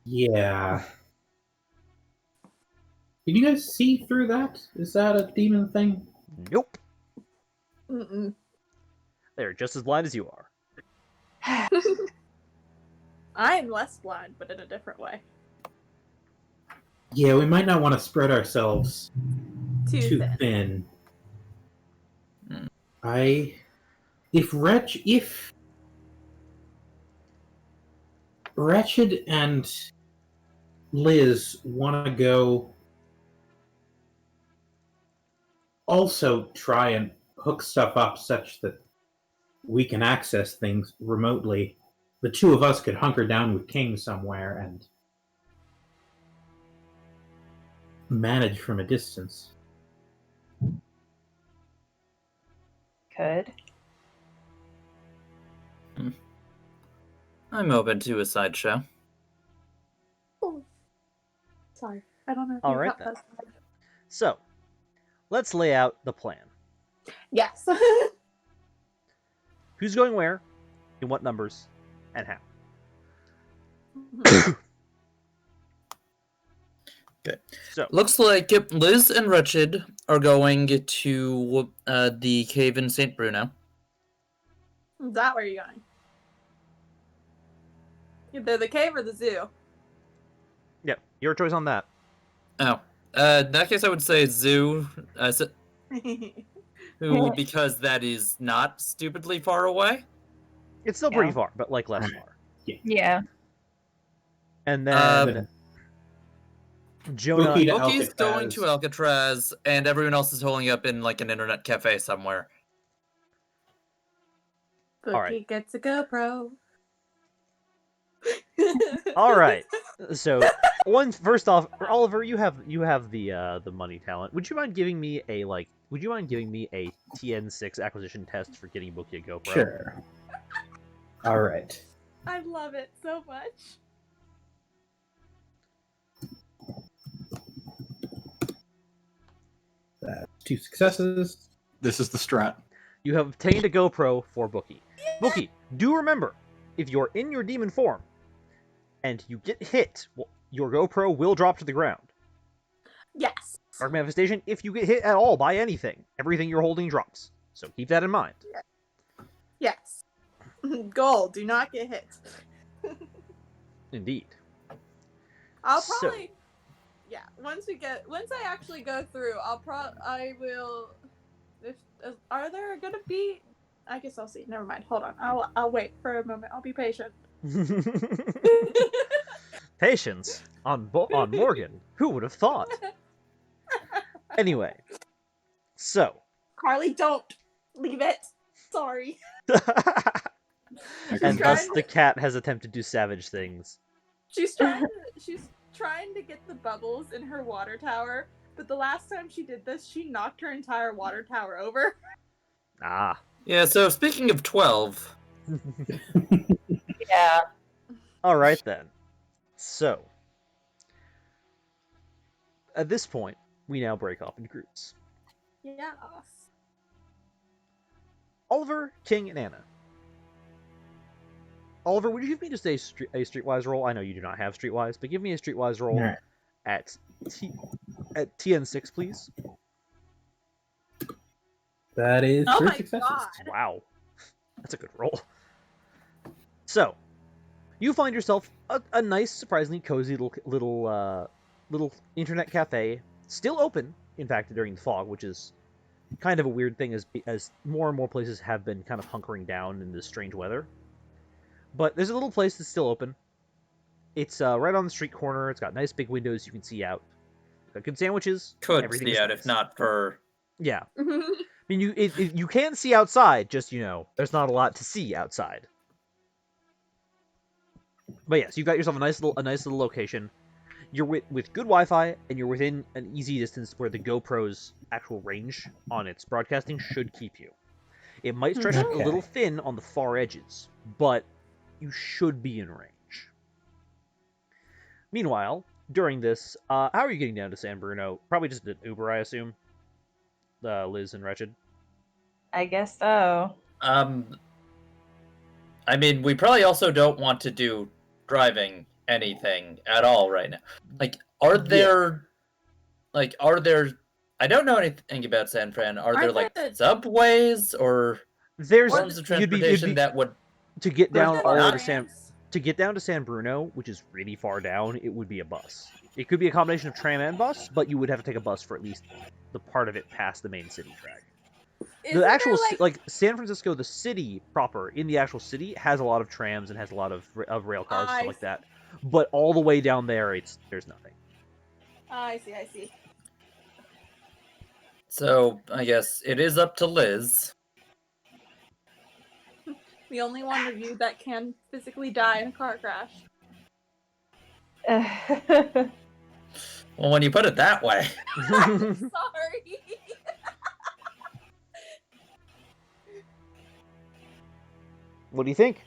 Yeah. Did you guys see through that? Is that a demon thing? Nope. Mm-mm. They're just as blind as you are. I am less blind, but in a different way. Yeah, we might not want to spread ourselves Too thin. thin. If Wretched and Liz want to go also try and hook stuff up such that we can access things remotely, the 2 of us could hunker down with King somewhere and manage from a distance. Could. I'm open to a sideshow. Oh. Sorry, I don't know. If All you right, got then. that. So, let's lay out the plan. Yes. Who's going where, in what numbers, and how. Okay. So, Looks like Liz and Wretched are going to the cave in St. Bruno. Is that where you're going? Either the cave or the zoo. yeah, your choice on that. Oh. In that case, I would say zoo, because that is not stupidly far away. It's still pretty Yeah. far, but like less far. Yeah. And then Jonah. Bookie to Bookie's Alcatraz. going to Alcatraz, and everyone else is holding up in like an internet cafe somewhere. Bookie Alright. gets a GoPro. All right. So, first off, Oliver, you have the money talent. Would you mind giving me a TN6 acquisition test for getting Bookie a GoPro? Sure. All right. I love it so much. That's 2 successes. This is the strat. You have obtained a GoPro for Bookie. Bookie, do remember, if you're in your demon form and you get hit, your GoPro will drop to the ground. Yes. Dark Manifestation, if you get hit at all by anything, everything you're holding drops. So keep that in mind. Yes. Goal, do not get hit. Indeed. I'll probably once I actually go through, I will are there gonna be I guess I'll see. Never mind. Hold on. I'll wait for a moment. I'll be patient. Patience on Morgan. Who would have thought? Anyway, so Carly, don't. Leave it. Sorry. And thus trying the cat has attempted to savage things. She's trying to get the bubbles in her water tower, but the last time she did this, she knocked her entire water tower over. Ah. Yeah, so speaking of 12. Yeah. Alright then. So, at this point, we now break off into groups. Yes. Oliver, King, and Anna. Oliver, would you give me just a streetwise roll? I know you do not have streetwise, but give me a streetwise roll Alright. at TN6, please. That is Oh 3 my successes. god. Wow. That's a good roll. So, you find yourself a nice, surprisingly cozy little internet cafe, still open, in fact, during the fog, which is kind of a weird thing as more and more places have been kind of hunkering down in this strange weather. But there's a little place that's still open. It's right on the street corner. It's got nice big windows you can see out. Got good sandwiches. Could Everything see is out nice. if not for. Yeah. I mean, you can see outside, just, there's not a lot to see outside. But yes, you've got yourself a nice little location. You're with good Wi-Fi, and you're within an easy distance where the GoPro's actual range on its broadcasting should keep you. It might stretch a Okay. little thin on the far edges, but you should be in range. Meanwhile, during this, how are you getting down to San Bruno? Probably just an Uber, I assume. Liz and Wretched. I guess so. I mean, we probably also don't want to do driving anything at all right now. Like, are there... I don't know anything about San Fran. Are there, like, subways or There's forms of you'd transportation be that would... to get down There's all the way no to San trams. to get down to San Bruno, which is really far down. It would be a bus. It could be a combination of tram and bus, but you would have to take a bus for at least the part of it past the main city track. Isn't The actual there, like San Francisco, the city proper, in the actual city has a lot of trams and has a lot of rail cars and stuff like that. But all the way down there, there's nothing. I see. So, I guess it is up to Liz. The only one of you that can physically die in a car crash. Well, when you put it that way. I'm sorry. What do you think?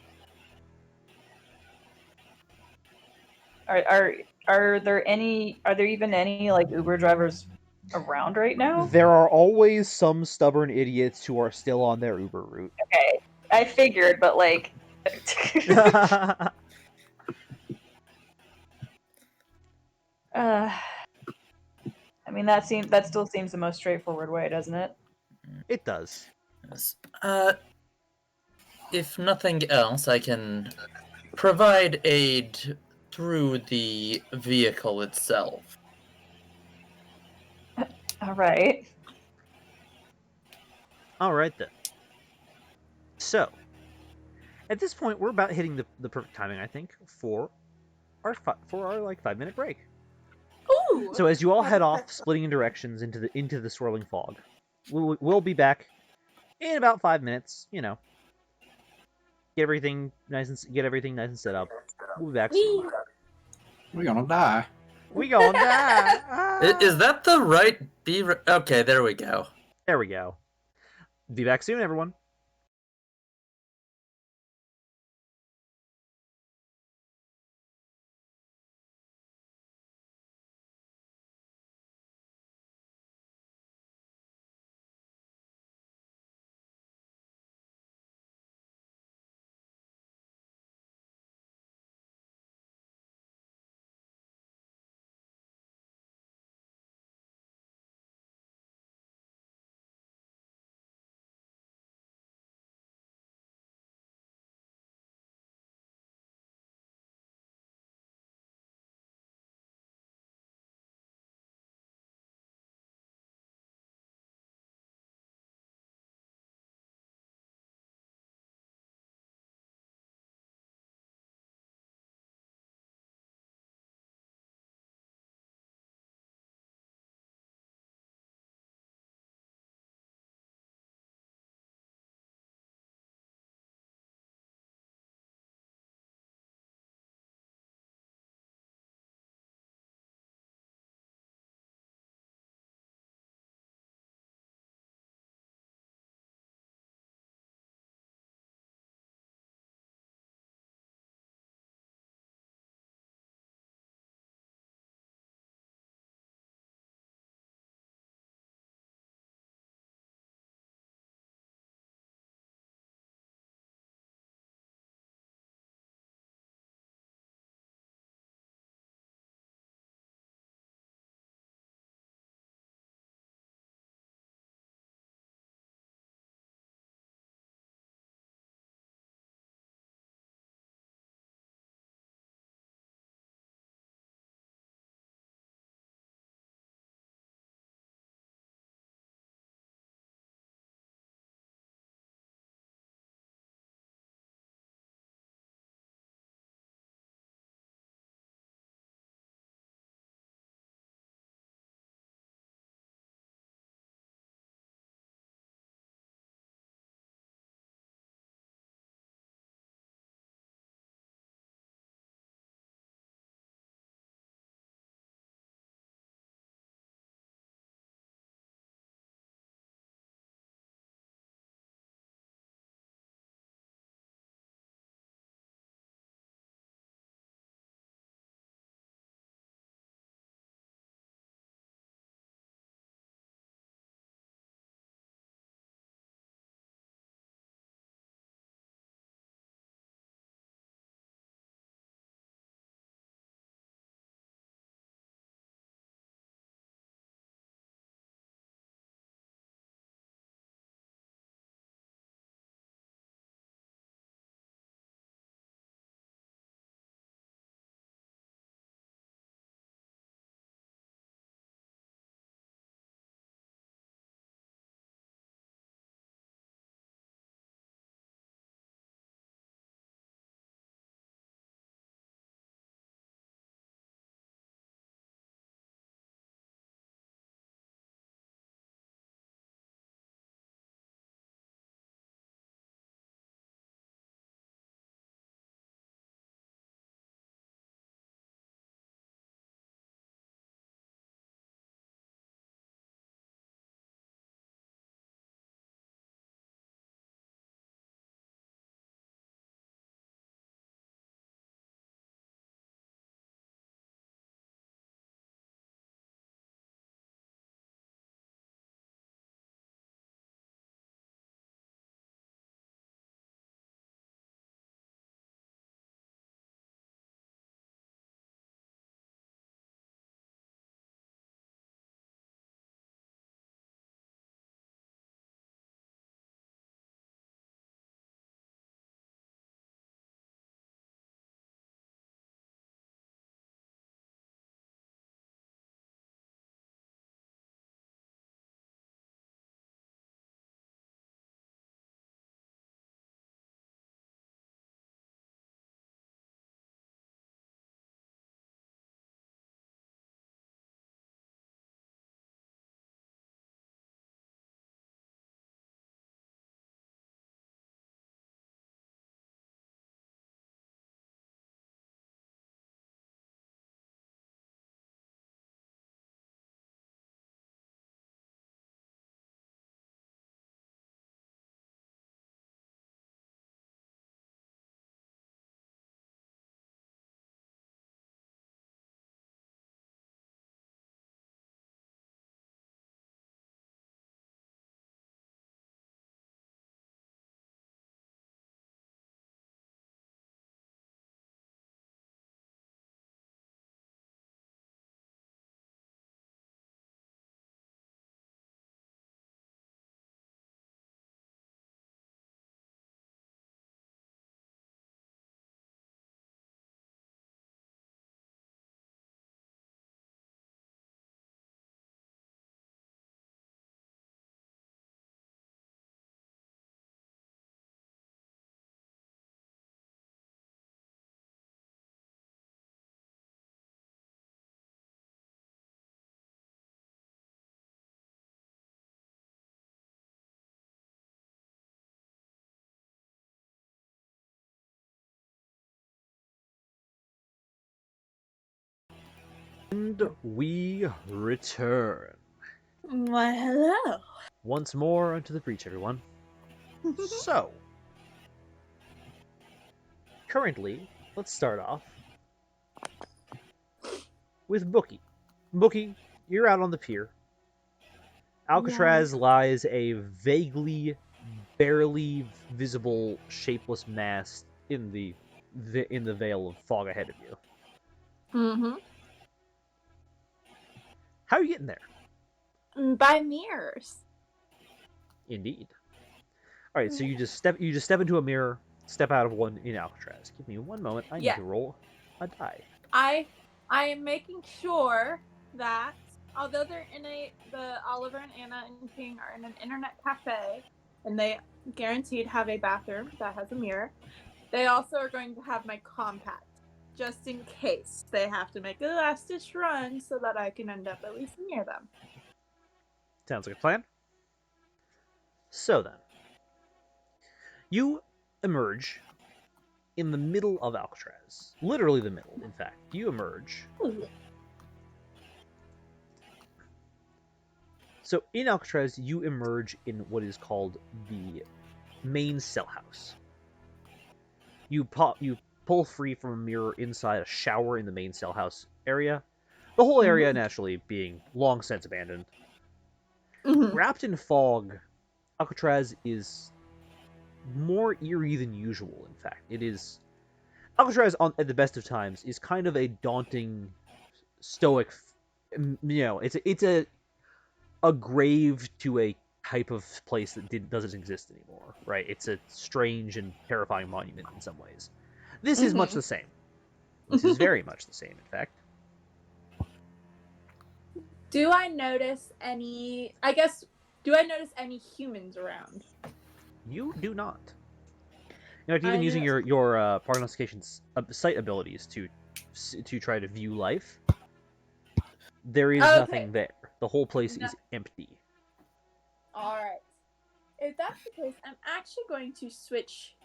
Are there even any like Uber drivers around right now? There are always some stubborn idiots who are still on their Uber route. Okay, I figured, but like, I mean that still seems the most straightforward way, doesn't it? It does. Yes. If nothing else, I can provide aid through the vehicle itself. All right. All right then. So, at this point, we're about hitting the perfect timing, I think, for our 5-minute break. Ooh. So as you all head off, splitting in directions into the swirling fog, we'll be back in about 5 minutes. Get everything nice and set up. We'll be back soon. We're gonna die. We gonna die. Ah. Is that the right Okay, there we go. There we go. Be back soon, everyone. And we return. Why, hello. Once more to the breach, everyone. So, currently, let's start off with Bookie. Bookie, you're out on the pier. Alcatraz lies a vaguely, barely visible, shapeless mass in the veil of fog ahead of you. Mm-hmm. How are you getting there? By mirrors. Indeed. All right, so you just step into a mirror, step out of one in Alcatraz. Give me one moment. I need to roll a die. I am making sure that although they're in the Oliver and Anna and King are in an internet cafe, and they guaranteed have a bathroom that has a mirror, they also are going to have my compact, just in case they have to make a last-ditch run so that I can end up at least near them. Sounds like a plan. So then, you emerge in the middle of Alcatraz. Literally the middle, in fact. You emerge. Ooh. So in Alcatraz, you emerge in what is called the main cell house. You pull free from a mirror inside a shower in the main cell house area. The whole area naturally being long since abandoned. Wrapped in fog, Alcatraz is more eerie than usual, in fact. It is... Alcatraz, at the best of times, is kind of a daunting, stoic... it's a grave to a type of place that doesn't exist anymore, right? It's a strange and terrifying monument in some ways. This is much the same. This is very much the same, in fact. Do I notice any any humans around? You do not. In fact, even using your prognostication sight abilities to try to view life, there is nothing there. The whole place is empty. Alright. If that's the case, I'm actually going to switch.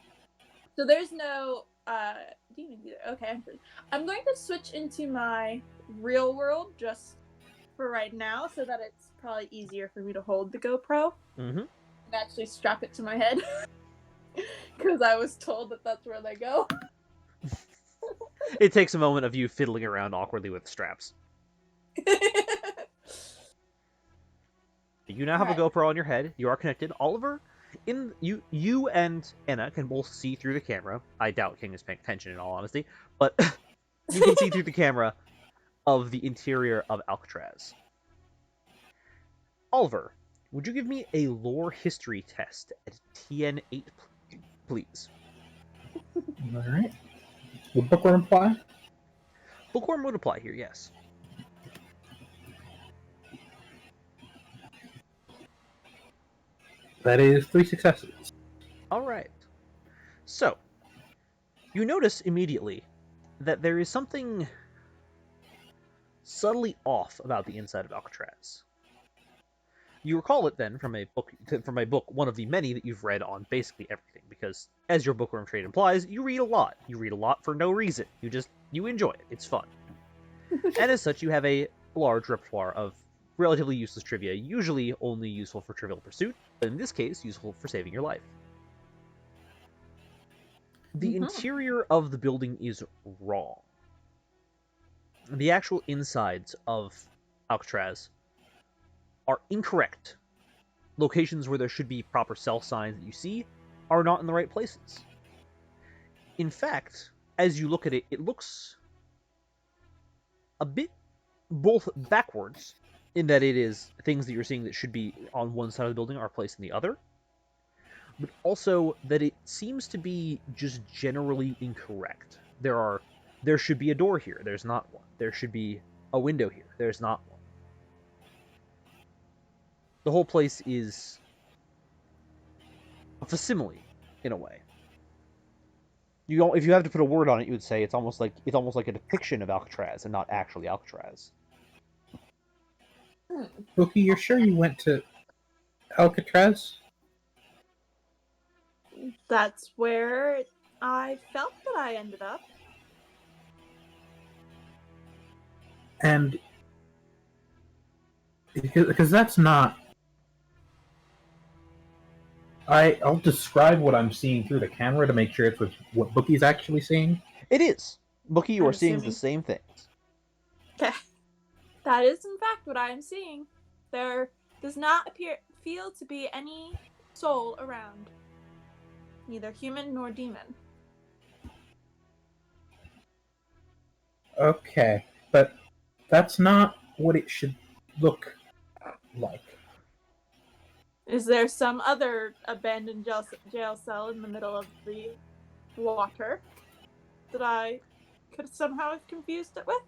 So there's no demons either. Okay, I'm going to switch into my real world just for right now so that it's probably easier for me to hold the GoPro. Mm-hmm. And actually strap it to my head. Because I was told that that's where they go. It takes a moment of you fiddling around awkwardly with straps. You now have a GoPro on your head. You are connected. Oliver, you and Anna can both see through the camera. I doubt King is paying attention in all honesty, but you can see through the camera of the interior of Alcatraz. Oliver, would you give me a lore history test at TN8, please? Alright. Would bookworm apply? Bookworm would apply here, yes. That is 3 successes. Alright. So, you notice immediately that there is something subtly off about the inside of Alcatraz. You recall it then from a book, one of the many that you've read on basically everything, because as your bookworm trait implies, you read a lot. You read a lot for no reason. You enjoy it. It's fun. And as such, you have a large repertoire of relatively useless trivia, usually only useful for Trivial Pursuit, but in this case, useful for saving your life. The interior of the building is wrong. The actual insides of Alcatraz are incorrect. Locations where there should be proper cell signs that you see are not in the right places. In fact, as you look at it, it looks a bit both backwards, in that it is things that you're seeing that should be on one side of the building are placed in the other, but also that it seems to be just generally incorrect. There should be a door here, there's not one. There should be a window here, there's not one. The whole place is a facsimile, in a way. If you have to put a word on it, you would say it's almost like a depiction of Alcatraz and not actually Alcatraz. Bookie, you're sure you went to Alcatraz? That's where I felt that I ended up. And because that's not. I'll describe what I'm seeing through the camera to make sure it's what Bookie's actually seeing. It is. Bookie, you I'm are seeing the assuming. same things. Okay. That is in fact what I am seeing. There does not feel to be any soul around. Neither human nor demon. Okay, but that's not what it should look like. Is there some other abandoned jail cell in the middle of the water that I could somehow have confused it with?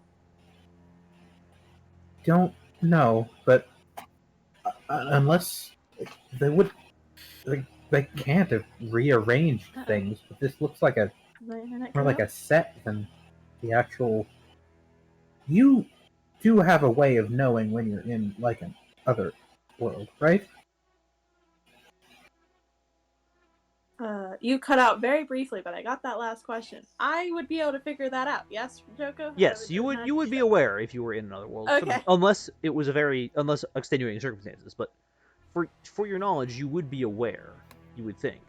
Don't know, but unless they would, they can't have rearranged things. But this looks like more like a set than the actual. You do have a way of knowing when you're in like an other world, right? You cut out very briefly, but I got that last question. I would be able to figure that out. Yes, Joko? Yes, you would be aware if you were in another world. Okay. Unless it was unless extenuating circumstances, but for your knowledge, you would be aware. You would think.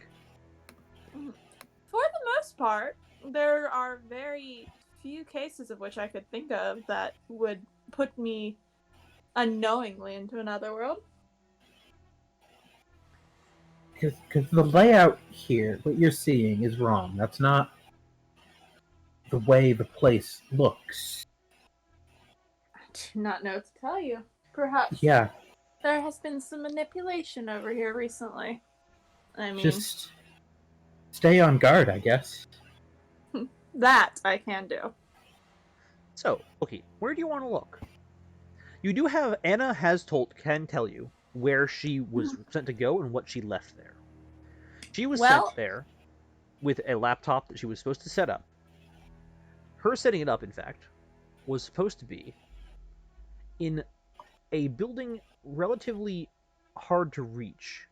For the most part, there are very few cases of which I could think of that would put me unknowingly into another world. Because the layout here, what you're seeing, is wrong. That's not the way the place looks. I do not know what to tell you. Perhaps Yeah, there has been some manipulation over here recently. I mean, just stay on guard, I guess. that I can do. So, okay, where do you want to look? You do have Anna can tell you where she was sent to go and what she left there. She was sent there with a laptop that she was supposed to set up. Her setting it up, in fact, was supposed to be in a building relatively hard to reach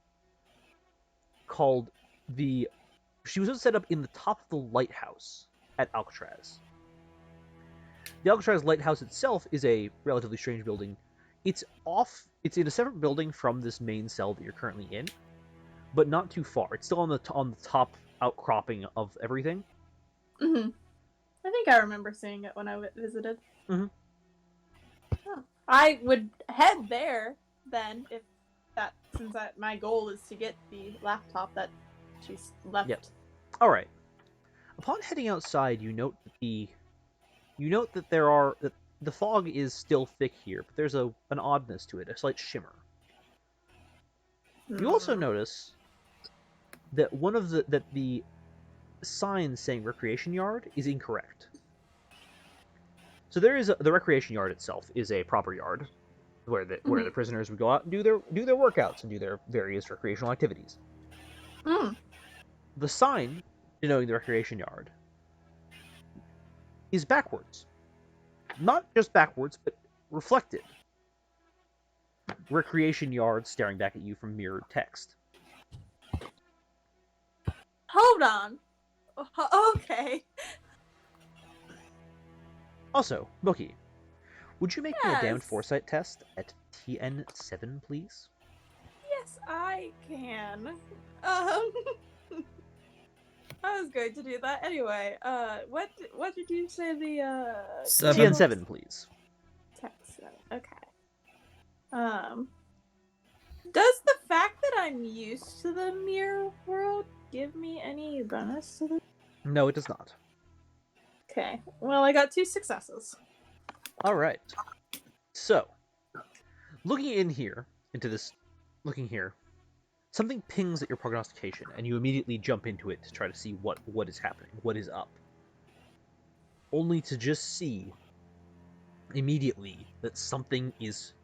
called she was supposed to set up in the top of the lighthouse at Alcatraz. The Alcatraz lighthouse itself is a relatively strange building. It's in a separate building from this main cell that you're currently in, but not too far. It's still on the top outcropping of everything. Mm-hmm. I think I remember seeing it when I visited. Mm-hmm. Oh. I would head there then, since my goal is to get the laptop that she's left. Yep. All right. Upon heading outside, you note that that the fog is still thick here, but there's an oddness to it, a slight shimmer. You also notice that the sign saying recreation yard is incorrect. So the recreation yard itself is a proper yard where the prisoners would go out and do their workouts and do their various recreational activities. Mm. The sign denoting the recreation yard is backwards. Not just backwards, but reflected. Recreation yard staring back at you from mirrored text. Hold on. Okay. Also, Bookie, would you make me a damned Yes. foresight test at TN7, please? Yes, I can. I was going to do that anyway. What did you say the Seven. TN7, please. Text. Okay. Does the fact that I'm used to the mirror world give me any bonus to this? No, it does not. Okay. Well, I got 2 successes. All right. So, looking here, something pings at your prognostication, and you immediately jump into it to try to see what is happening, what is up. Only to just see immediately that something is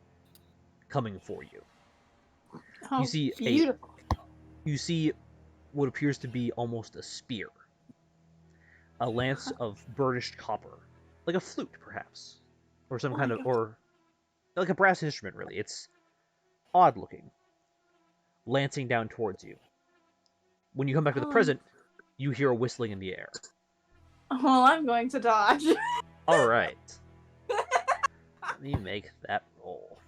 coming for you. Oh, You see beautiful. You see what appears to be almost a spear. A lance of burnished copper. Like a flute, perhaps. Or some kind of... or like a brass instrument, really. It's odd looking. Lancing down towards you. When you come back to the present, you hear a whistling in the air. Well, I'm going to dodge. Alright. Let me make that roll.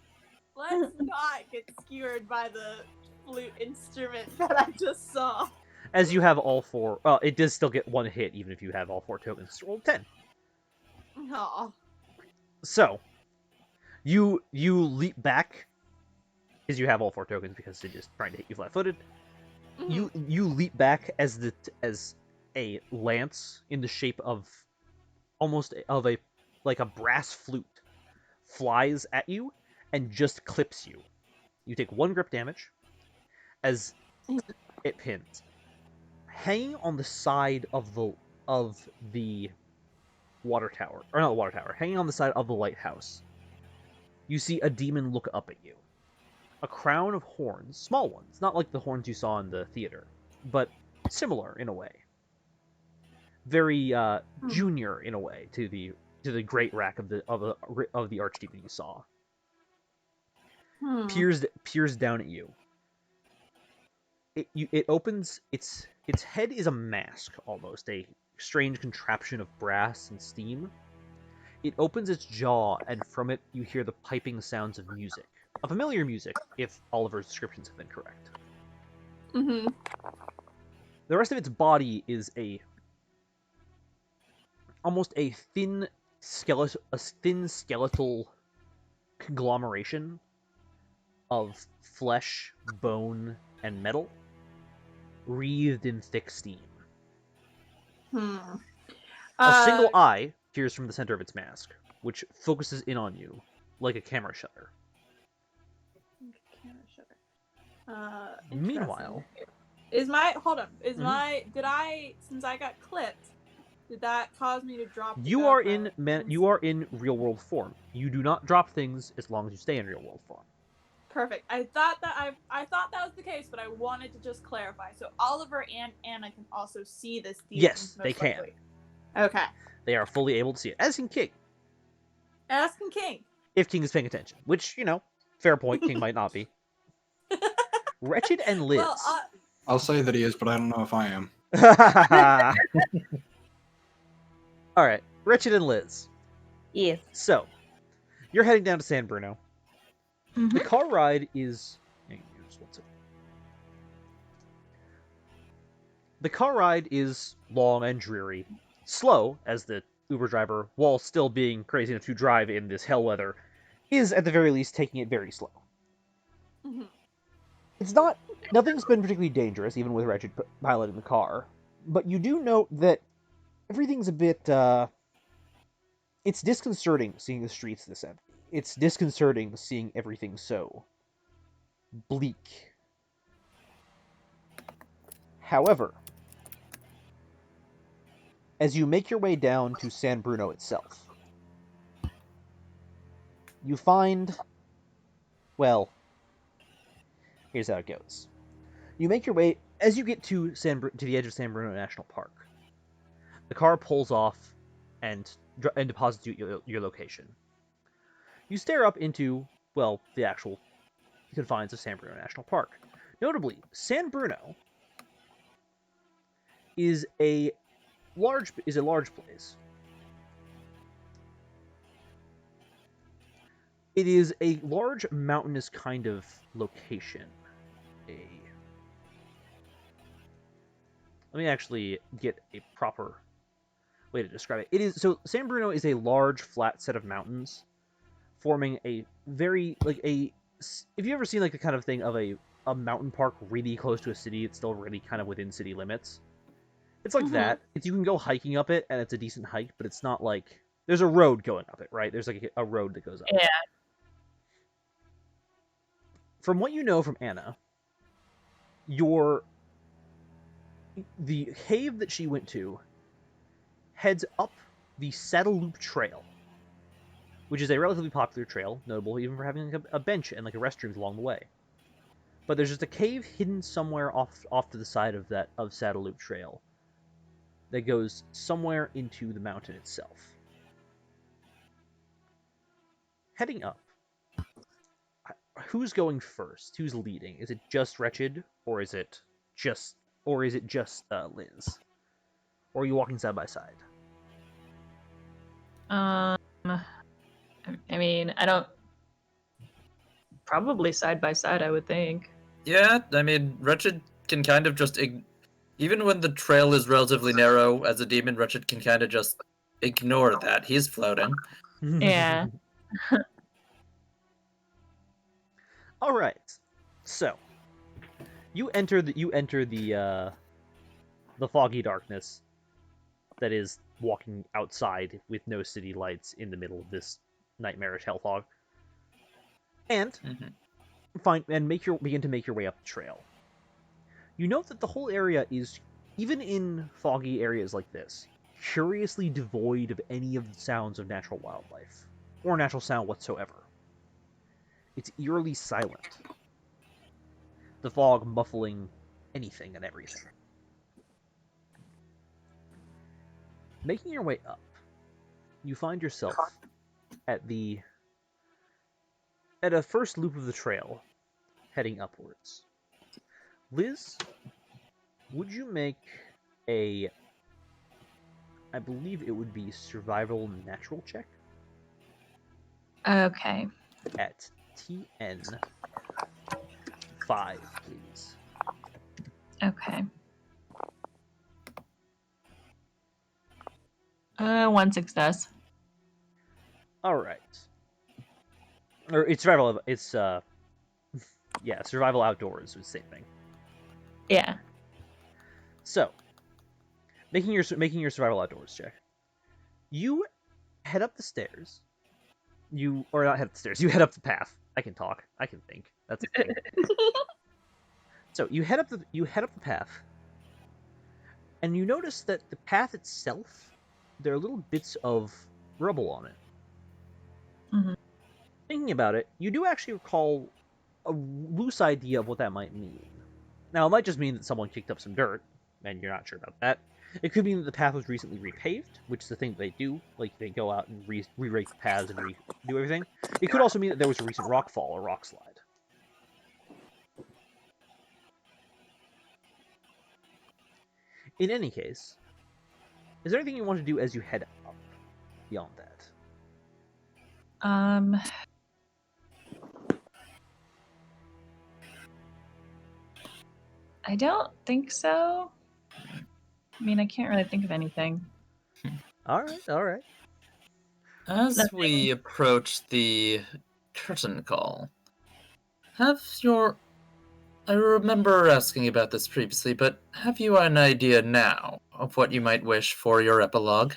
Let's not get skewered by the flute instrument that I just saw. As you have all 4, it does still get 1 hit even if you have all 4 tokens. Roll 10. Aw. So, you leap back because you have all 4 tokens because they're just trying to hit you flat-footed. You leap back as a lance in the shape of almost of a brass flute flies at you and just clips you. You take 1 grip damage as it pins. Hanging on the side of the water tower, or not the water tower, hanging on the side of the lighthouse, you see a demon look up at you. A crown of horns, small ones, not like the horns you saw in the theater, but similar in a way. Very junior in a way to the great rack of the archdemon you saw. Peers down at you. It opens its head is a mask almost, a strange contraption of brass and steam. It opens its jaw, and from it you hear the piping sounds of music. A familiar music, if Oliver's descriptions have been correct. Mm-hmm. The rest of its body is almost a thin skeletal conglomeration of flesh, bone, and metal, wreathed in thick steam. A single eye peers from the center of its mask, which focuses in on you like a camera shutter. Meanwhile, since I got clipped, did that cause me to drop? You are in real world form. You do not drop things as long as you stay in real world form. Perfect. I thought that was the case, but I wanted to just clarify. So Oliver and Anna can also see this demon. Yes, they can. Okay. They are fully able to see it, as can King. Asking King. If King is paying attention, which, fair point, King might not be. Wretched and Liz. Well, I'll say that he is, but I don't know if I am. Alright, Wretched and Liz. Yes. So, you're heading down to San Bruno. Mhm. The car ride is... The car ride is long and dreary. Slow, as the Uber driver, while still being crazy enough to drive in this hell weather, is at the very least taking it very slow. Mhm. It's not... Nothing's been particularly dangerous, even with Wretched piloting the car. But you do note that everything's a bit, It's disconcerting seeing the streets this empty. It's disconcerting seeing everything so bleak. However, as you make your way down to San Bruno itself, you find... Well, here's how it goes. You make your way... As you get to the edge of San Bruno National Park, the car pulls off and deposits you your location. You stare up into, well, the actual confines of San Bruno National Park. Notably, San Bruno is a large place. It is a large mountainous kind of location. Let me actually get a proper way to describe it. San Bruno is a large, flat set of mountains, forming a very, if you ever seen, the kind of thing of a mountain park really close to a city, it's still really kind of within city limits. It's like that. You can go hiking up it, and it's a decent hike, but it's not like... There's a road going up it, right? There's, a road that goes up. Yeah. From what you know from Anna, the cave that she went to heads up the Saddle Loop Trail, which is a relatively popular trail, notable even for having a bench and a restrooms along the way. But there's just a cave hidden somewhere off to the side of Saddle Loop Trail that goes somewhere into the mountain itself. Heading up, who's going first? Who's leading? Is it just Wretched, or is it just Liz? Or are you walking side by side? I mean, I don't. Probably side by side, I would think. Yeah, I mean, Wretched can kind of just even when the trail is relatively narrow, as a demon, Wretched can kind of just ignore that. He's floating. Yeah. All right. So, you enter the foggy darkness that is walking outside with no city lights in the middle of this nightmarish hell fog, and begin to make your way up the trail. You note that the whole area is, even in foggy areas like this, curiously devoid of any of the sounds of natural wildlife, or natural sound whatsoever. It's eerily silent, the fog muffling anything and everything. Making your way up, you find yourself at a first loop of the trail, heading upwards. Liz, would you make I believe it would be survival natural check Okay. at TN 5, please. Okay. 1 success. All right. Or it's survival. It's yeah, survival outdoors is the same thing. Yeah. So, making your survival outdoors check. You head up the stairs. You not head up the stairs. You head up the path. I can talk. I can think. That's a thing. So you head up the path, and you notice that the path itself, there are little bits of rubble on it. Mhm. Thinking about it, you do actually recall a loose idea of what that might mean. Now, it might just mean that someone kicked up some dirt, and you're not sure about that. It could mean that the path was recently repaved, which is the thing that they do. Like, they go out and re-rake the paths and redo everything. It could also mean that there was a recent rock fall or rock slide. In any case, is there anything you want to do as you head up beyond that? I don't think so. I mean, I can't really think of anything. All right. As we approach the curtain call, I remember asking about this previously, but have you an idea now of what you might wish for your epilogue?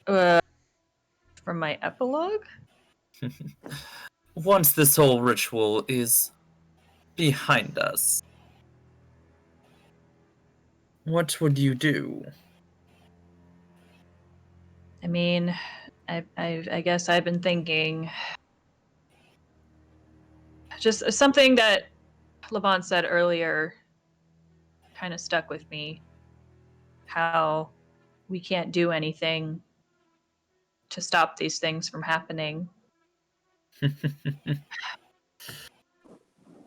From my epilogue? Once this whole ritual is behind us, what would you do? I mean, I guess I've been thinking just something that Levant said earlier kind of stuck with me. How we can't do anything to stop these things from happening.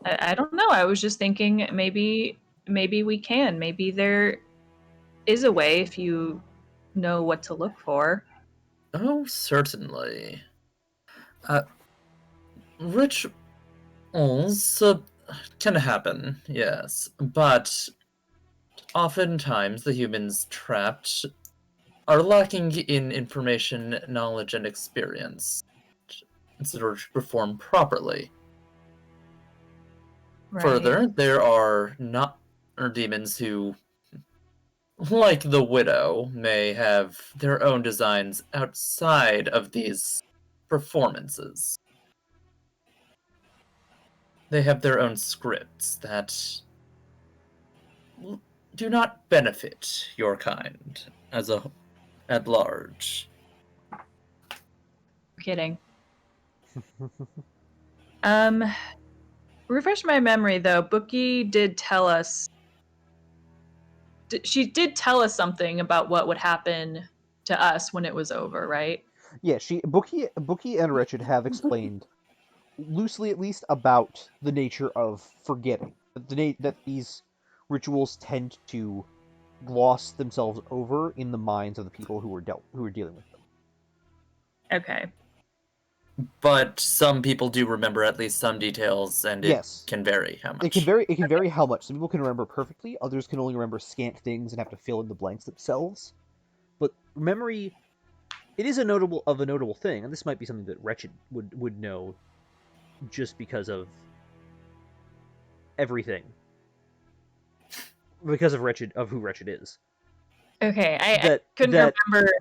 I don't know. I was just thinking maybe we can. Maybe there is a way if you know what to look for. Oh, certainly. Rituals can happen, yes, but oftentimes the humans trapped are lacking in information, knowledge, and experience in order to perform properly. Right. Further, there are demons who, like the Widow, may have their own designs outside of these performances. They have their own scripts that do not benefit your kind at large. Kidding. Refresh my memory though. Bookie did tell us. She did tell us something about what would happen to us when it was over, right? Yeah, Bookie and Wretched have explained, loosely at least, about the nature of forgetting. That these rituals tend to gloss themselves over in the minds of the people who are dealing with them. Okay. But some people do remember at least some details, and it Yes. can vary how much. It can vary. It can vary how much. Some people can remember perfectly. Others can only remember scant things and have to fill in the blanks themselves. But memory, it is a notable thing, and this might be something that Wretched would know, just because of everything, because of who Wretched is. Okay, I That couldn't remember.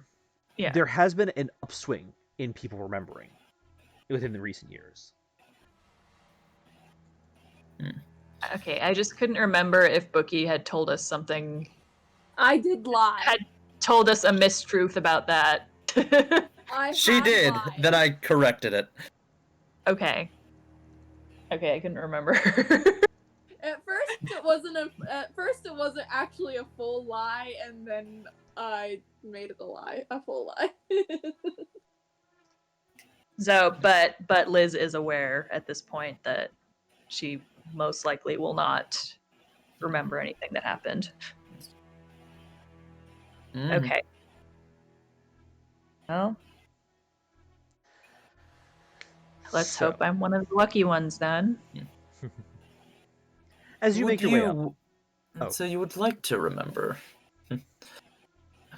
Yeah. There has been an upswing in people remembering within the recent years. Okay, I just couldn't remember if Bookie had told us something. I did lie. Had told us a mistruth about that. She had did. lied. Then I corrected it. Okay. Okay, I couldn't remember. At first, it wasn't actually a full lie, and then I made it a full lie. So, but Liz is aware at this point that she most likely will not remember anything that happened. Okay. Well, let's hope I'm one of the lucky ones then. As you make your way up. Oh. So you would like to remember.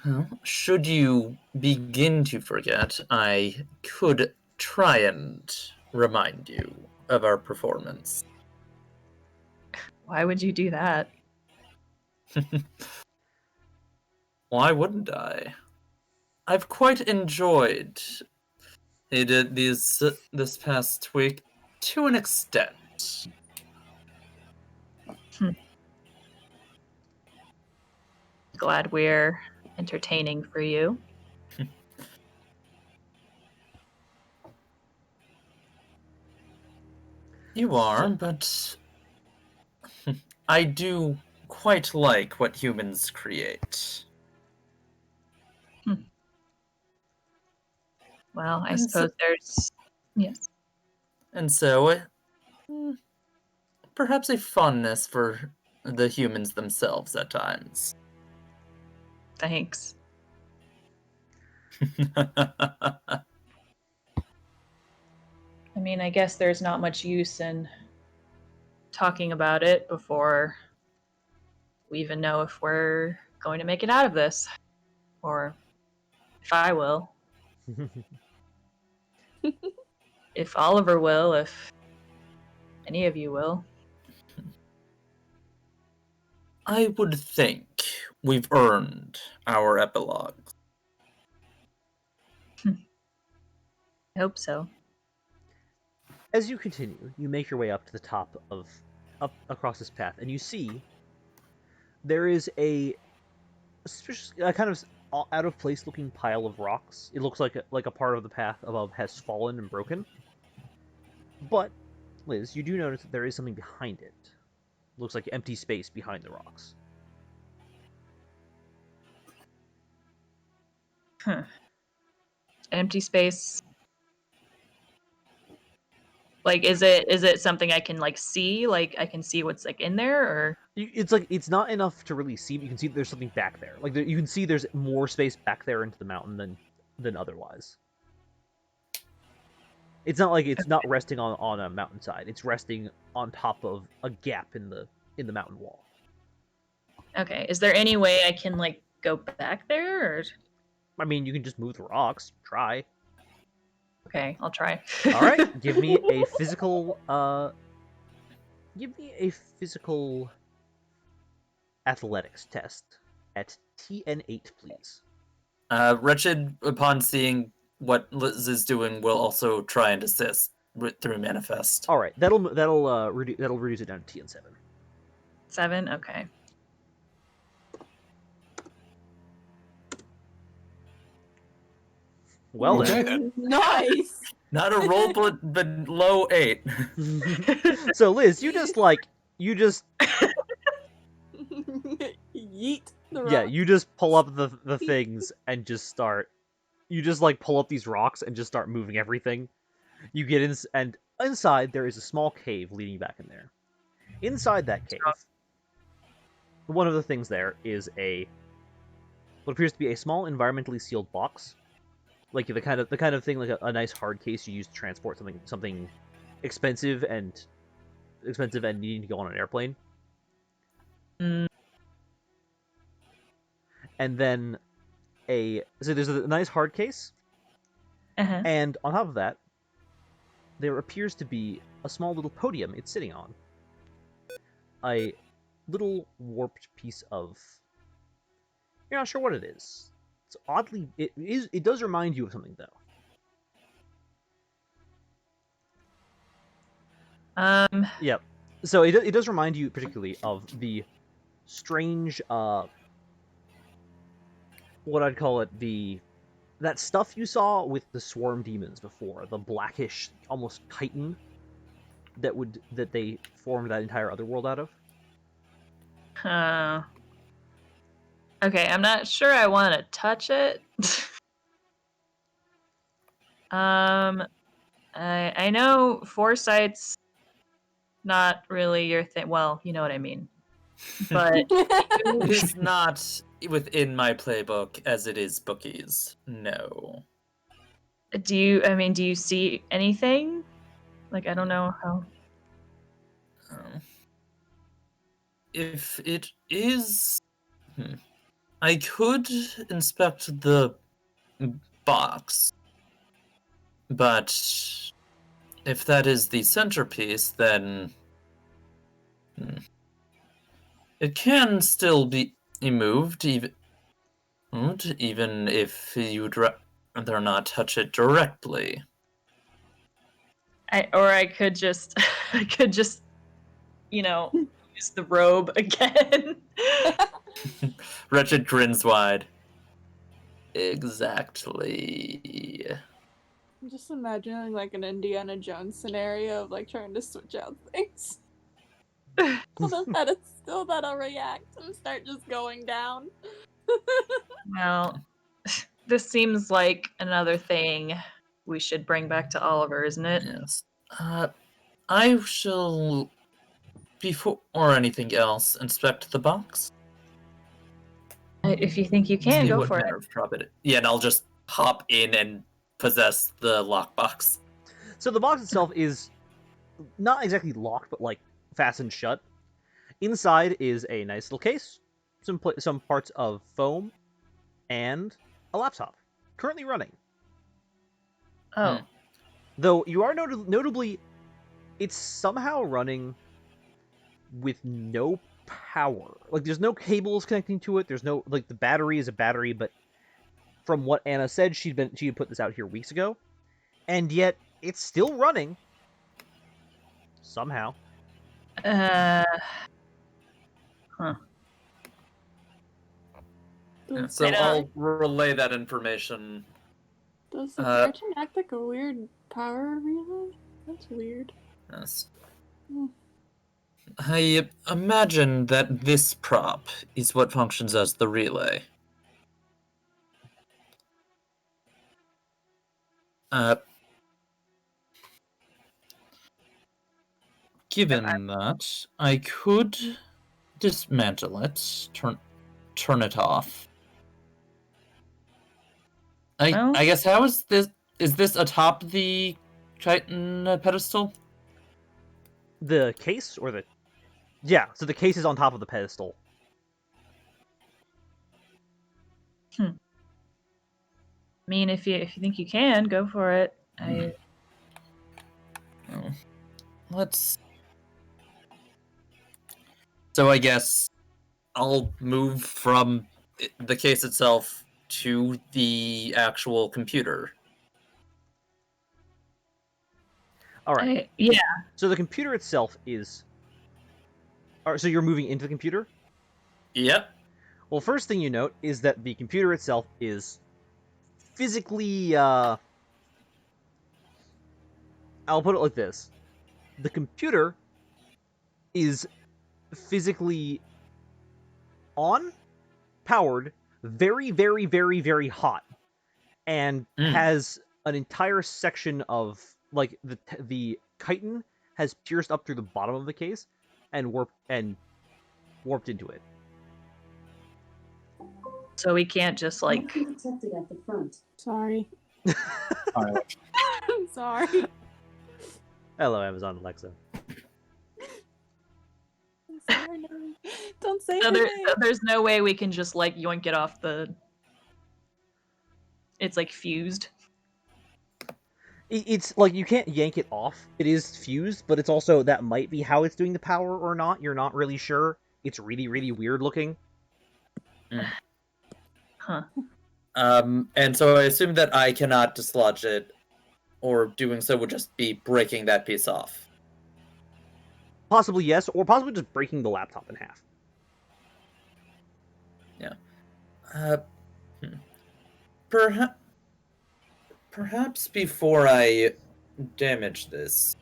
Well, should you begin to forget, I could try and remind you of our performance. Why would you do that? Why wouldn't I? I've quite enjoyed it this past week to an extent. Glad we're entertaining for you. You are, but I do quite like what humans create. Well, I suppose there's... Yes. And so, perhaps a fondness for the humans themselves at times. Thanks. I mean, I guess there's not much use in talking about it before we even know if we're going to make it out of this. Or if I will. If Oliver will, if any of you will. I would think we've earned our epilogue. I hope so. As you continue, you make your way up to the top up across this path, and you see there is a kind of out of place looking pile of rocks. It looks like a part of the path above has fallen and broken. But, Liz, you do notice that there is something behind it. Looks like empty space behind the rocks. Empty space. Like, is it something I can like see? Like, I can see what's like in there, or it's not enough to really see, but you can see there's something back there. Like you can see there's more space back there into the mountain than otherwise. It's not like it's not resting on a mountainside. It's resting on top of a gap in the mountain wall. Okay. Is there any way I can like go back there, or? I mean, you can just move the rocks. Try. Okay, I'll try. All right, give me a physical athletics test at TN8, please. Wretched, upon seeing what Liz is doing, will also try and assist through manifest. All right, that'll reduce it down to TN7. 7. Okay. Well Okay, then. Nice. Not a roll, but low 8. So Liz, you just Yeet the rock. yeah, you just pull up the things and just start. You just like pull up these rocks and just start moving everything. You get in, and inside there is a small cave leading back in there. Inside that cave, one of the things there is what appears to be a small environmentally sealed box. like the kind of thing, like a nice hard case you use to transport something expensive and needing to go on an airplane. Mm. And then so there's a nice hard case, Uh-huh. and on top of that, there appears to be a small little podium it's sitting on. A little warped piece of... You're not sure what it is. It's oddly... It does remind you of something, though. Yep. So it does remind you particularly of the strange, what I'd call it, that stuff you saw with the swarm demons before, the blackish, almost chitin that they formed that entire other world out of. Okay, I'm not sure I want to touch it. I know foresight's not really your thing. Well, you know what I mean. But It is not within my playbook as it is bookies. No. do you see anything? Like, I don't know how. If it is... I could inspect the box, but if that is the centerpiece, then it can still be moved, even if you'd rather not touch it directly. I could just, use the robe again. Wretched grins wide. Exactly. I'm just imagining like an Indiana Jones scenario of like trying to switch out things. That'll react and start just going down. Well, this seems like another thing we should bring back to Oliver, isn't it? Yes. I shall, before anything else, inspect the box. If you think you can, See go what for manner it. of prop it. Yeah, and I'll just hop in and possess the lockbox. So the box itself is not exactly locked, but like fastened shut. Inside is a nice little case, some parts of foam, and a laptop currently running. Oh. Though you are notably, it's somehow running with no power. Like there's no cables connecting to it. There's no, like, the battery is a battery, but from what Anna said, she had put this out here weeks ago, and yet it's still running somehow. Huh. Yeah, so I'll relay that information. Does the curtain act like a weird power relay? That's weird. Yes. I imagine that this prop is what functions as the relay. Given that, I could dismantle it, turn it off. I guess, how is this? Is this atop the chitin pedestal? The case or the... Yeah, so the case is on top of the pedestal. I mean, if you think you can, go for it. Let's... So I guess I'll move from the case itself to the actual computer. All right. Yeah. So the computer itself is... So you're moving into the computer? Yep. Well, first thing you note is that the computer itself is physically... I'll put it like this. The computer is physically on, powered, very, very, very, very hot, and has an entire section of, like, the chitin has pierced up through the bottom of the case and warped into it. So we can't just, like... Sorry. Hi, I'm sorry. Hello, Amazon Alexa. Don't say her name. Don't say So her name. there's no way we can just like yoink it off the. It's like fused. It's like you can't yank it off. It is fused, but it's also that might be how it's doing the power or not. You're not really sure. It's really, really weird looking. Huh. And so I assume that I cannot dislodge it, or doing so would just be breaking that piece off. Possibly yes, or possibly just breaking the laptop in half. Perhaps before I damage this,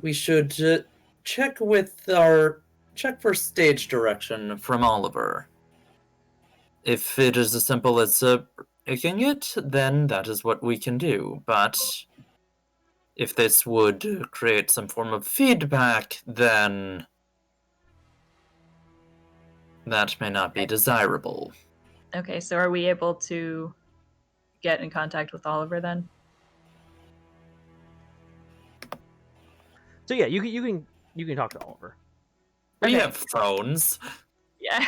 we should check for stage direction from Oliver. If it is as simple as breaking it, then that is what we can do. But if this would create some form of feedback, then that may not be desirable. Okay, so are we able to get in contact with Oliver then? So yeah, you can talk to Oliver. We Okay. have phones. Yeah.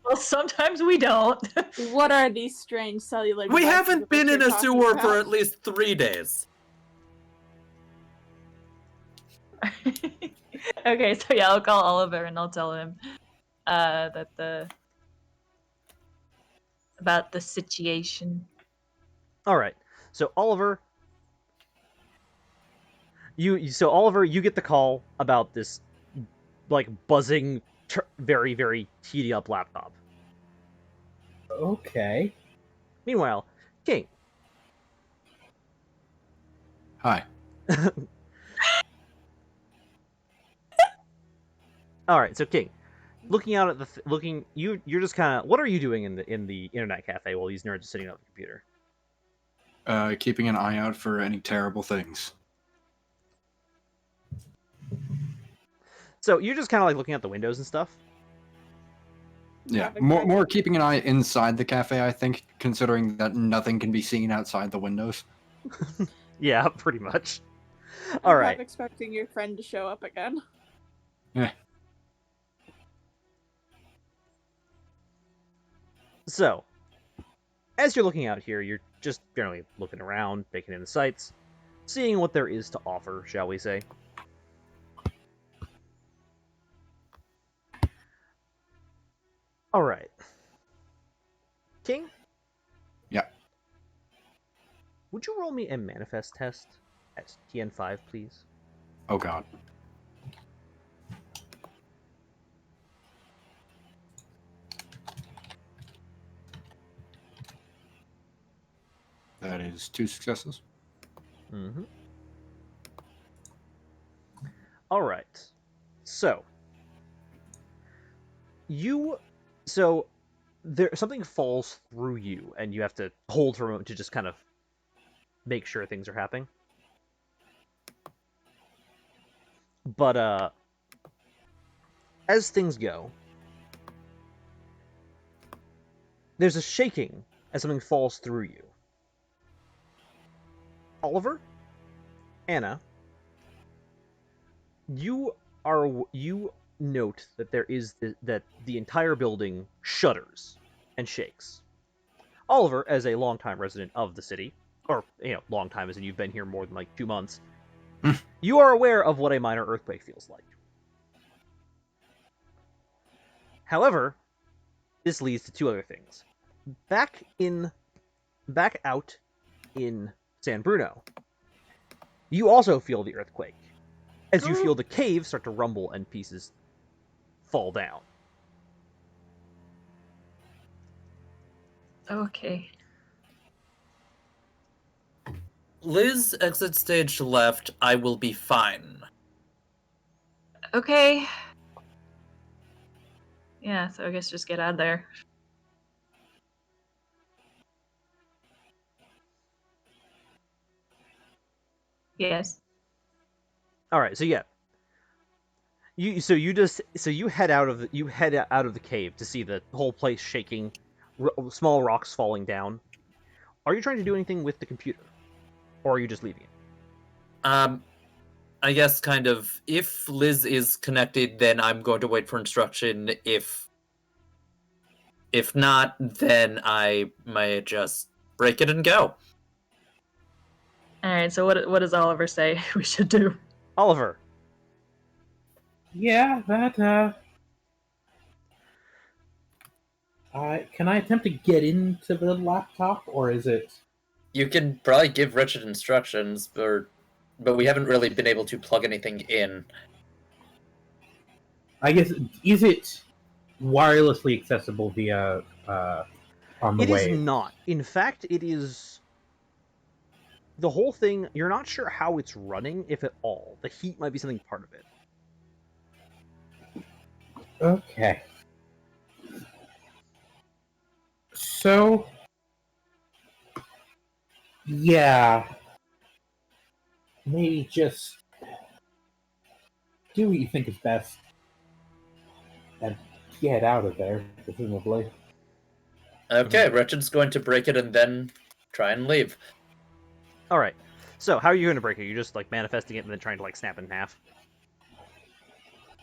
Well, sometimes we don't. What are these strange cellular We devices haven't that been you're in a talking sewer about? for at least 3 days. Okay, so yeah, I'll call Oliver and I'll tell him that about the situation. All right. So Oliver, you get the call about this, like buzzing, very very heating up laptop. Okay. Meanwhile, King. Hi. All right. So King, looking out at the you're just kind of, what are you doing in the internet cafe while these nerds are sitting at the computer? Keeping an eye out for any terrible things. So you're just kind of like looking out the windows and stuff. Yeah, Traffic more jam. keeping an eye inside the cafe, I think, considering that nothing can be seen outside the windows. Yeah, pretty much. I'm All half right. expecting your friend to show up again. Yeah. So, as you're looking out here, you're just generally looking around, taking in the sights, seeing what there is to offer, shall we say. All right. King? Yeah. Would you roll me a manifest test at TN5, please? Oh god. That is 2 successes. Mm-hmm. All right. So, there something falls through you, and you have to hold for a moment to just kind of make sure things are happening. But as things go, there's a shaking as something falls through you. Oliver, Anna, you note that that the entire building shudders and shakes. Oliver, as a longtime resident of the city, or long time as in you've been here more than like 2 months, you are aware of what a minor earthquake feels like. However, this leads to 2 other things. Back out in San Bruno, you also feel the earthquake, as you feel the cave start to rumble and pieces fall down. Okay. Liz, exit stage left. I will be fine. Okay. Yeah, so I guess just get out of there. Yes. All right, so yeah, you head out of the cave to see the whole place shaking, small rocks falling down. Are you trying to do anything with the computer, or are you just leaving it? I guess kind of. If Liz is connected, then I'm going to wait for instruction. If not, then I might just break it and go. All right. So what does Oliver say we should do? Oliver. Yeah, that, can I attempt to get into the laptop, or is it... You can probably give Richard instructions, but we haven't really been able to plug anything in. I guess, is it wirelessly accessible via, on the It is wave? not. In fact, it is... The whole thing, you're not sure how it's running, if at all. The heat might be something part of it. Okay. So... Yeah. Maybe just... do what you think is best. And get out of there, presumably. Okay, Richard's going to break it and then try and leave. Alright. So, how are you going to break it? You're just, like, manifesting it and then trying to, like, snap it in half?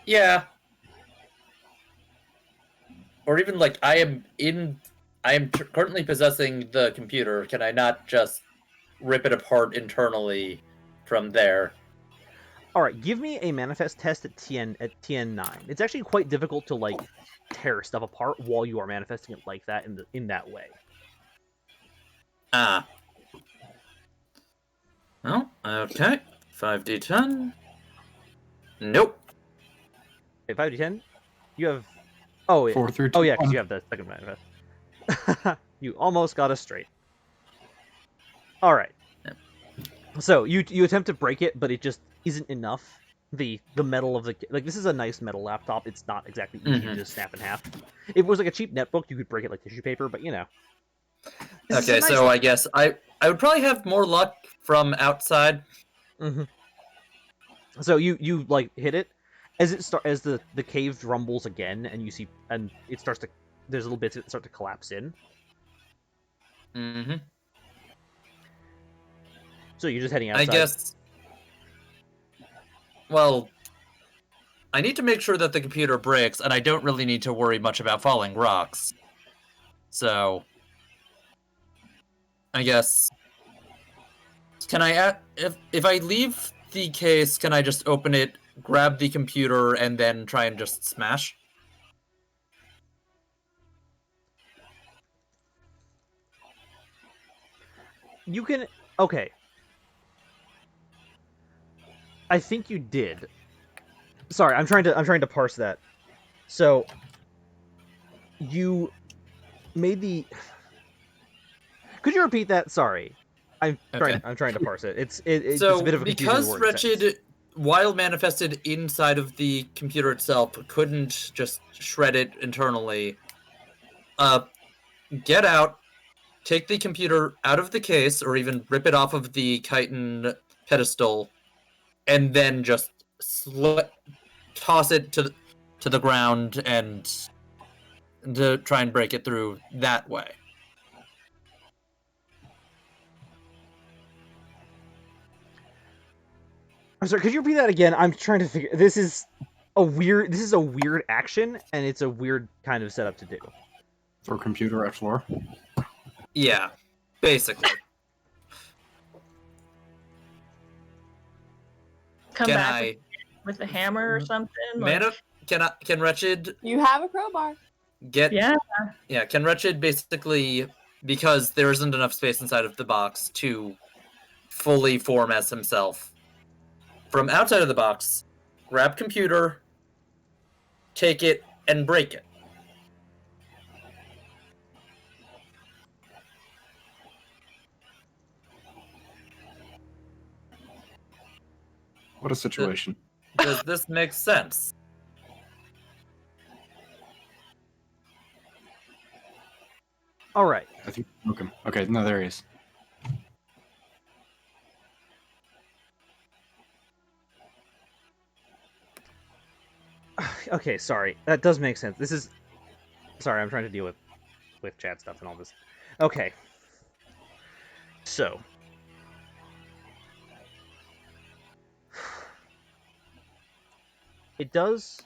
Yeah. Or even, like, I am currently possessing the computer. Can I not just rip it apart internally from there? Alright, give me a manifest test at TN9. It's actually quite difficult to, like, tear stuff apart while you are manifesting it like that in that way. Ah. Well, okay. 5d10. Nope. Okay, 5d10. You have... Oh, 4 through 2. oh yeah, because you have the second manifest. You almost got us straight. Alright. Yep. So, you attempt to break it, but it just isn't enough. The metal of the... Like, this is a nice metal laptop. It's not exactly easy to just snap in half. If it was like a cheap netbook, you could break it like tissue paper, but, you know. Okay, so I guess I would probably have more luck from outside. Mm-hmm. So you like hit it as the cave rumbles again, and you see, and it starts to, there's little bits that start to collapse in. Mm-hmm. So you're just heading outside. I guess. Well, I need to make sure that the computer breaks, and I don't really need to worry much about falling rocks. So, I guess. Can I, if I leave the case, can I just open it, grab the computer, and then try and just smash? You can. Okay. I think you did. Sorry, I'm trying to parse that. So you made the. Could you repeat that? Sorry, I'm trying to parse it. It's a bit of a confusing because word Wretched, sentence. while manifested inside of the computer itself, couldn't just shred it internally. Get out, take the computer out of the case, or even rip it off of the chitin pedestal, and then just toss it to the ground and to try and break it through that way. I'm sorry. Could you repeat that again? I'm trying to figure. This is a weird action, and it's a weird kind of setup to do. For computer at floor. Yeah, basically. Come Can back I with a hammer or something? mana? Can Wretched You have a crowbar. get? Yeah. Yeah. Can Wretched basically, because there isn't enough space inside of the box to fully form as himself, from outside of the box, grab computer, take it, and break it. What a situation. Does this make sense? All right. I think broke him. Okay, no, there he is. Okay, sorry. That does make sense. This is... Sorry, I'm trying to deal with chat stuff and all this. Okay. So, it does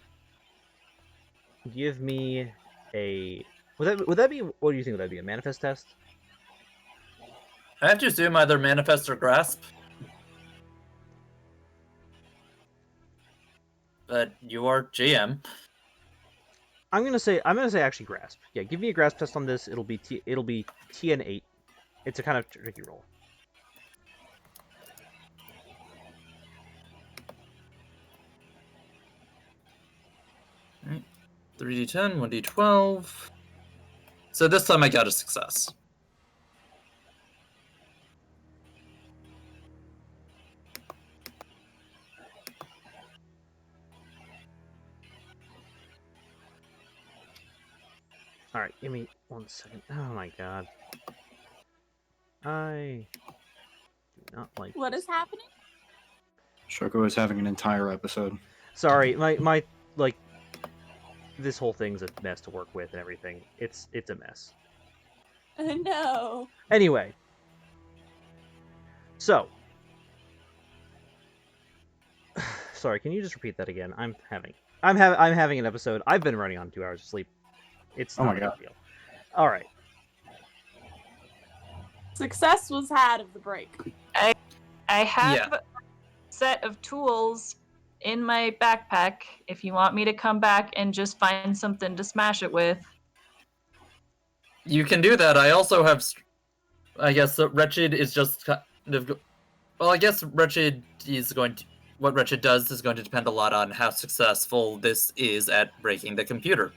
give me a. Would that be? What do you think would that be? A manifest test? I have to assume either manifest or grasp. But you are GM. I'm gonna say actually grasp. Yeah, give me a grasp test on this. It'll be TN 8. It's a kind of tricky roll. Alright. 3d10, 1d12. So this time I got a success. Alright, give me 1 second. Oh my god. I do not like What this. is happening? Shoko is having an entire episode. Sorry, my like this whole thing's a mess to work with and everything. It's a mess. No. Anyway. So. Sorry, can you just repeat that again? I'm having an episode. I've been running on 2 hours of sleep. It's Oh not my a God. big deal. All right. Success was had of the break. I have Yeah. a set of tools in my backpack if you want me to come back and just find something to smash it with. You can do that. I also have, I guess, Wretched is just kind of. Well, I guess Wretched is going to. What Wretched does is going to depend a lot on how successful this is at breaking the computer.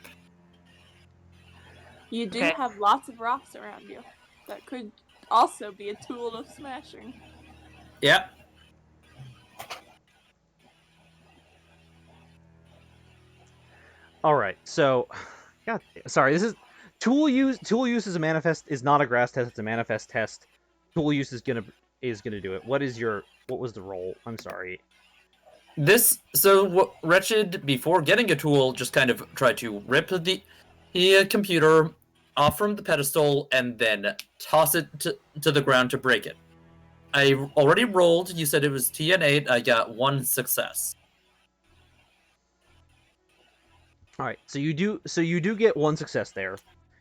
You do Okay. have lots of rocks around you. That could also be a tool of smashing. Yeah. All right. So, God, sorry. This is tool use. Tool use is a manifest. Is not a grass test. It's a manifest test. Tool use is gonna do it. What was the roll? I'm sorry. Wretched, before getting a tool, just kind of tried to rip the computer off from the pedestal and then toss it to the ground to break it. I already rolled. You said it was TN8. I got 1 success. All right. So you do get 1 success there.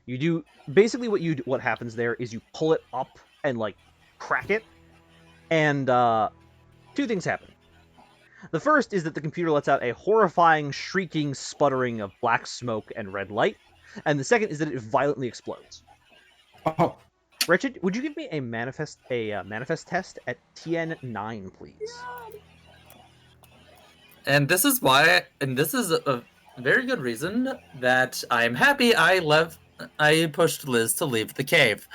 You do basically what happens there is you pull it up and like crack it, and 2 things happen. The first is that the computer lets out a horrifying, shrieking, sputtering of black smoke and red light, and the second is that it violently explodes. Oh, Wretched, would you give me a manifest test at TN 9, please? And this is why, and this is a very good reason that I'm happy I pushed Liz to leave the cave.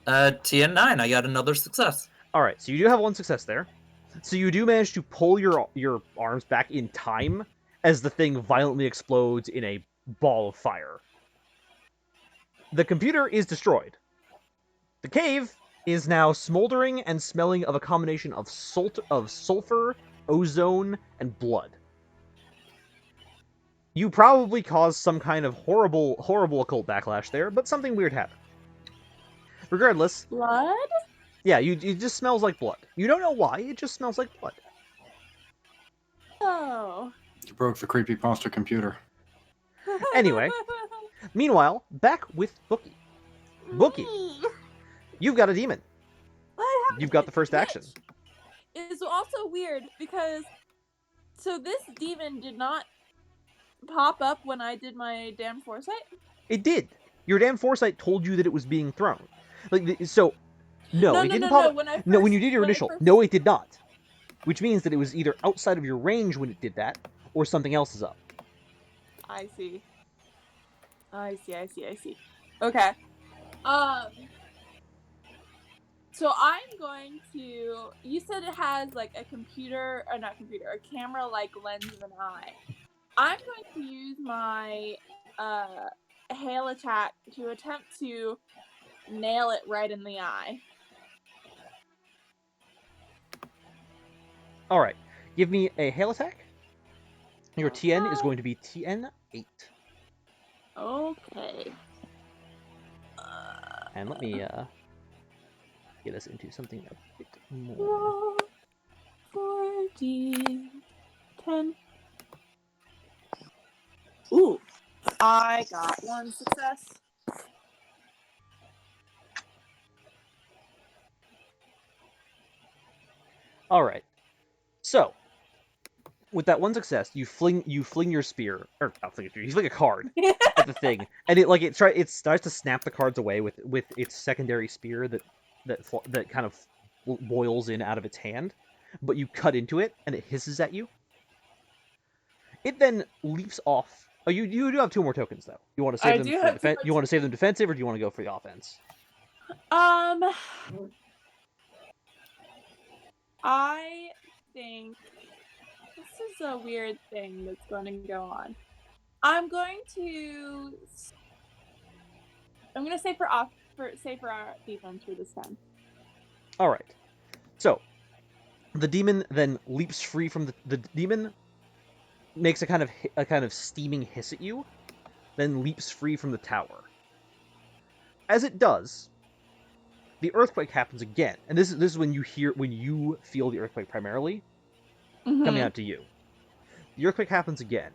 TN9, I got another success. All right, so you do have 1 success there. So you do manage to pull your arms back in time as the thing violently explodes in a ball of fire. The computer is destroyed. The cave is now smoldering and smelling of a combination of sulfur, ozone, and blood. You probably caused some kind of horrible occult backlash there, but something weird happened. Regardless, Blood? yeah, it just smells like blood. You don't know why, it just smells like blood. Oh. you broke the creepypasta computer. Anyway. Meanwhile, back with Bookie. Bookie, you've got a demon. You've got the first action. It's also weird because so this demon did not pop up when I did my damn foresight? It did. Your damn foresight told you that it was being thrown. So, no, it didn't pop up. When you did your initial, no, it did not. Which means that it was either outside of your range when it did that, or something else is up. I see. Okay. So I'm going to. You said it has like a computer, or not computer, a camera-like lens of an eye. I'm going to use my hail attack to attempt to nail it right in the eye. All right, give me a hail attack. Your TN is going to be TN 8. Okay. And let me get us into something a bit more. Roll 4d10. Ooh, I got 1 success. All right. So, with that 1 success, you fling your spear, or not fling a spear, you fling a card at the thing, and it starts to snap the cards away with its secondary spear that kind of boils in out of its hand, but you cut into it and it hisses at you. It then leaps off. Oh, you do have 2 more tokens though. You want to save them for defense? You want to save them defensive, or do you want to go for the offense? I think this is a weird thing that's going to go on. I'm going to say for our defense for this time. All right. So, the demon then leaps free from the demon. Makes a kind of steaming hiss at you, then leaps free from the tower. As it does, the earthquake happens again, and this is when you feel the earthquake primarily coming out to you. The earthquake happens again,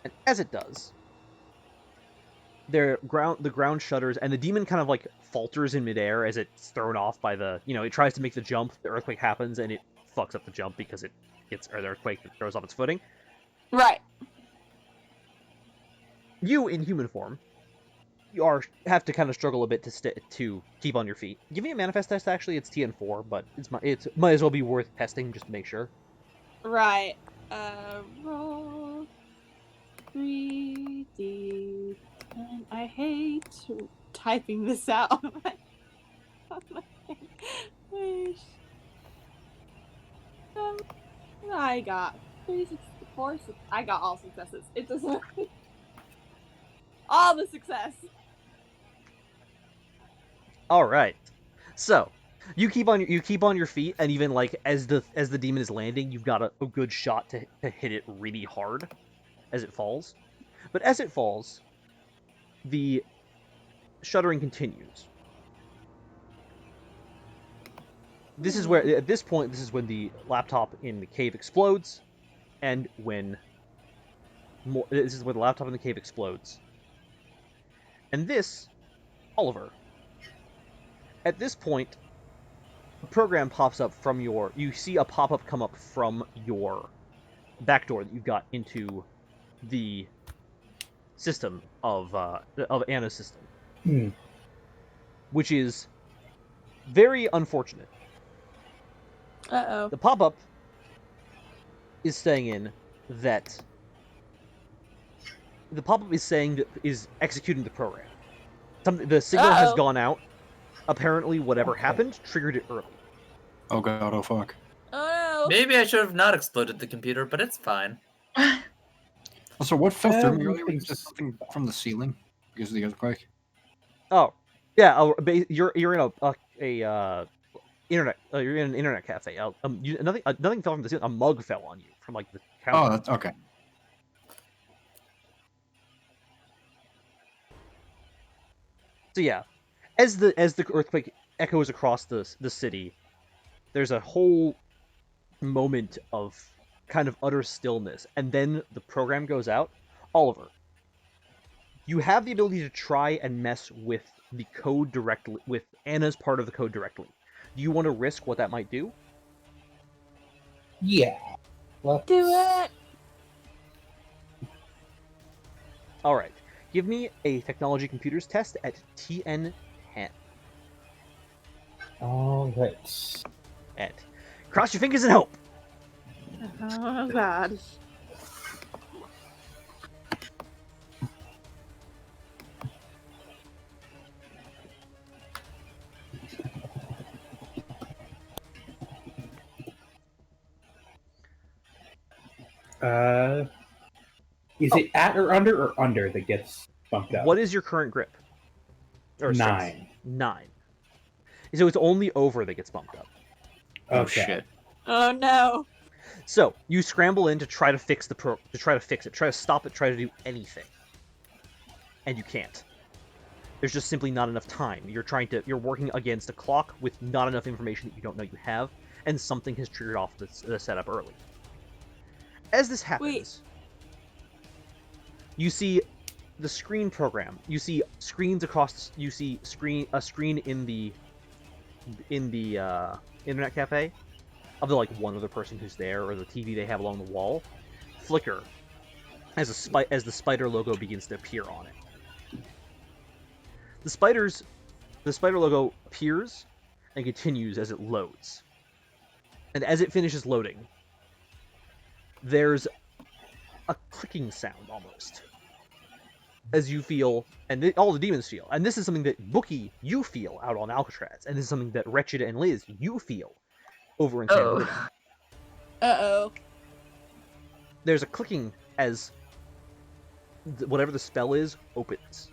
and as it does, the ground shudders, and the demon kind of like falters in midair as it's thrown off by the it tries to make the jump. The earthquake happens, and it fucks up the jump because the earthquake throws off its footing. Right. You, in human form, have to kind of struggle a bit to keep on your feet. Give me a manifest test. Actually, it's TN4, but it might as well be worth testing just to make sure. Right. Roll 3d10. I hate typing this out. I got 3, 6, 4, 6. I got all successes. It doesn't. All the success. All right. So you keep on your feet, and even like as the demon is landing, you've got a good shot to hit it really hard as it falls. But as it falls, the shuddering continues. This is where, at this point, this is when the laptop in the cave explodes, and this is where the laptop in the cave explodes. And this, Oliver, at this point, a program pops up from you see a pop-up come up from your back door that you've got into the system of Anna's system. Which is very unfortunate. Uh-oh. The pop-up is saying that is executing the program. The signal has gone out. Apparently, whatever happened triggered it early. Oh god, oh fuck. Oh no. Maybe I should have not exploded the computer, but it's fine. Also, what fell through me earlier? Everything's- Was just something from the ceiling because of the earthquake? Oh, yeah. You're in internet. You're in an internet cafe. Nothing fell from the ceiling. A mug fell on you from like the counter. Oh, that's okay. So yeah, as the earthquake echoes across the city, there's a whole moment of kind of utter stillness, and then the program goes out. Oliver, you have the ability to try and mess with the code directly, with Anna's part of the code directly. Do you want to risk what that might do? Yeah. Let's Do it. All right. Give me a technology computers test at TN10. All right. And cross your fingers and hope. Oh god. Is it at or under that gets bumped up? What is your current grip? Or strength? 9. 9. So it's only over that gets bumped up. Oh Okay. shit. Oh no. So you scramble in to try to fix try to stop it, try to do anything, and you can't. There's just simply not enough time. You're working against a clock with not enough information that you don't know you have, and something has triggered off the setup early. As this happens, you see the screen program. You see screens across. You see a screen in the internet cafe of the one other person who's there, or the TV they have along the wall, flicker as the spider logo begins to appear on it. The spider logo appears and continues as it loads. And as it finishes loading, there's a clicking sound almost. As you feel, and all the demons feel. And this is something that Bookie, you feel out on Alcatraz. And this is something that Wretched and Liz, you feel over in San Bruno. Uh-oh. There's a clicking as whatever the spell is opens.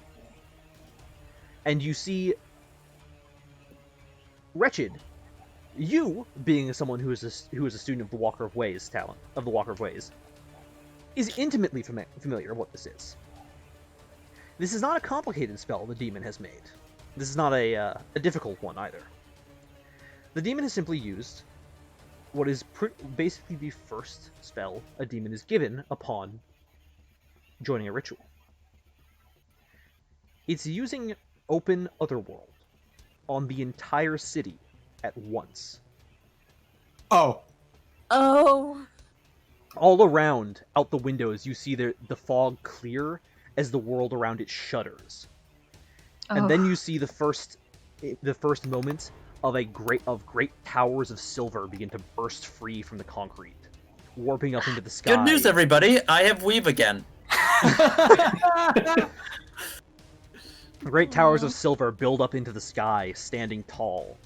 And you see Wretched, you being someone who is a student of the Walker of Ways is intimately familiar with what this is. This is not a complicated spell the demon has made. This is not a difficult one either. The demon has simply used what is basically the first spell a demon is given upon joining a ritual. It's using Open Otherworld on the entire city at once. Oh. Oh. All around, out the windows, you see the fog clear as the world around it shudders. And then you see the first moments of great towers of silver begin to burst free from the concrete, warping up into the sky. Good news, everybody! I have weave again. Great towers of silver build up into the sky, standing tall.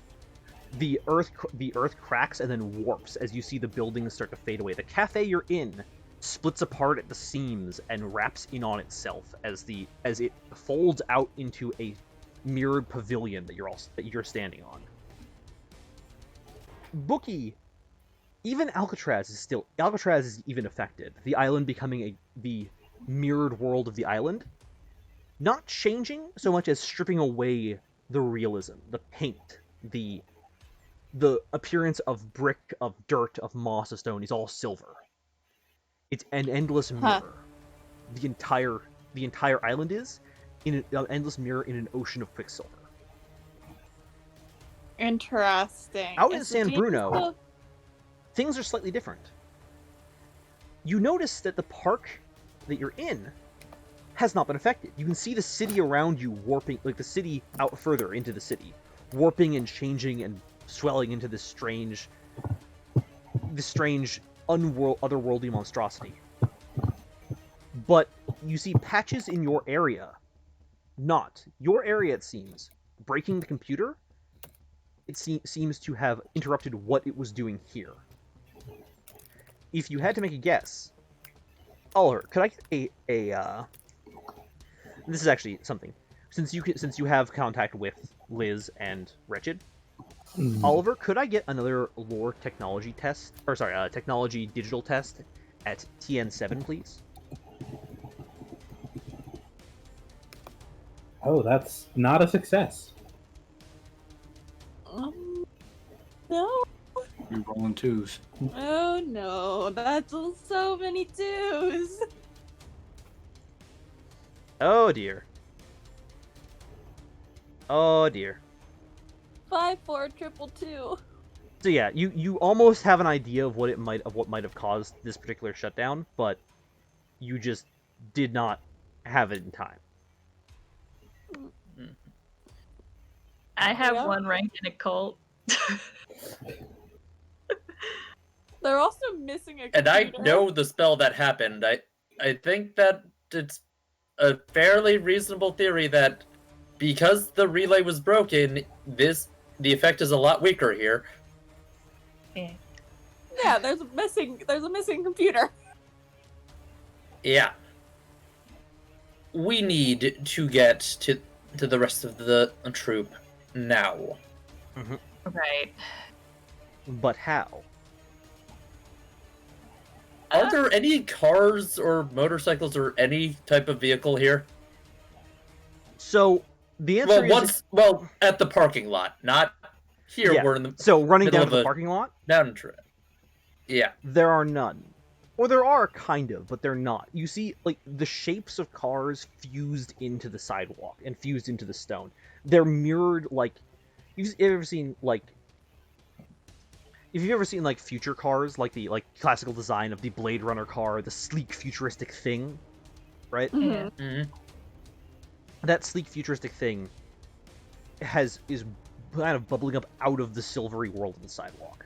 The earth cracks and then warps as you see the buildings start to fade away. The cafe you're in splits apart at the seams and wraps in on itself as it folds out into a mirrored pavilion that you're standing on. Bookie, even Alcatraz is even affected. The island becoming the mirrored world of the island, not changing so much as stripping away the realism, the paint, the appearance of brick, of dirt, of moss, of stone is all silver. It's an endless mirror. The entire island is in an endless mirror in an ocean of quicksilver. Interesting. Out in San Bruno, things are slightly different. You notice that the park that you're in has not been affected. You can see the city around you warping, like the city out further into the city, warping and changing and swelling into this strange otherworldly monstrosity. But you see patches in your area. It seems, breaking the computer, it seems to have interrupted what it was doing here. If you had to make a guess, Oliver, could I get this is actually something. Since you have contact with Liz and Wretched, Oliver, could I get another lore technology test, technology digital test at TN7, please? Oh, that's not a success. No. You're rolling twos. Oh no, that's so many twos. Oh dear. Oh dear. 5, 4, 222. So yeah, you almost have an idea of what might have caused this particular shutdown, but you just did not have it in time. I have one rank in occult. They're also missing a computer. And I know the spell that happened. I think that it's a fairly reasonable theory that because the relay was broken, the effect is a lot weaker here. Yeah, there's a missing computer. Yeah. We need to get to the rest of the troop now. Right. But how? Are there any cars or motorcycles or any type of vehicle here? So, The answer is at the parking lot, not here. Yeah. We're in the so running middle down of to the a parking lot. mountain trip. Yeah. There are none. Or there are, kind of, but they're not. You see, like, the shapes of cars fused into the sidewalk and fused into the stone. They're mirrored, like... If you've ever seen, like, future cars, like the, classical design of the Blade Runner car, the sleek, futuristic thing, right? Mhm. Mm-hmm. That sleek, futuristic thing is kind of bubbling up out of the silvery world of the sidewalk.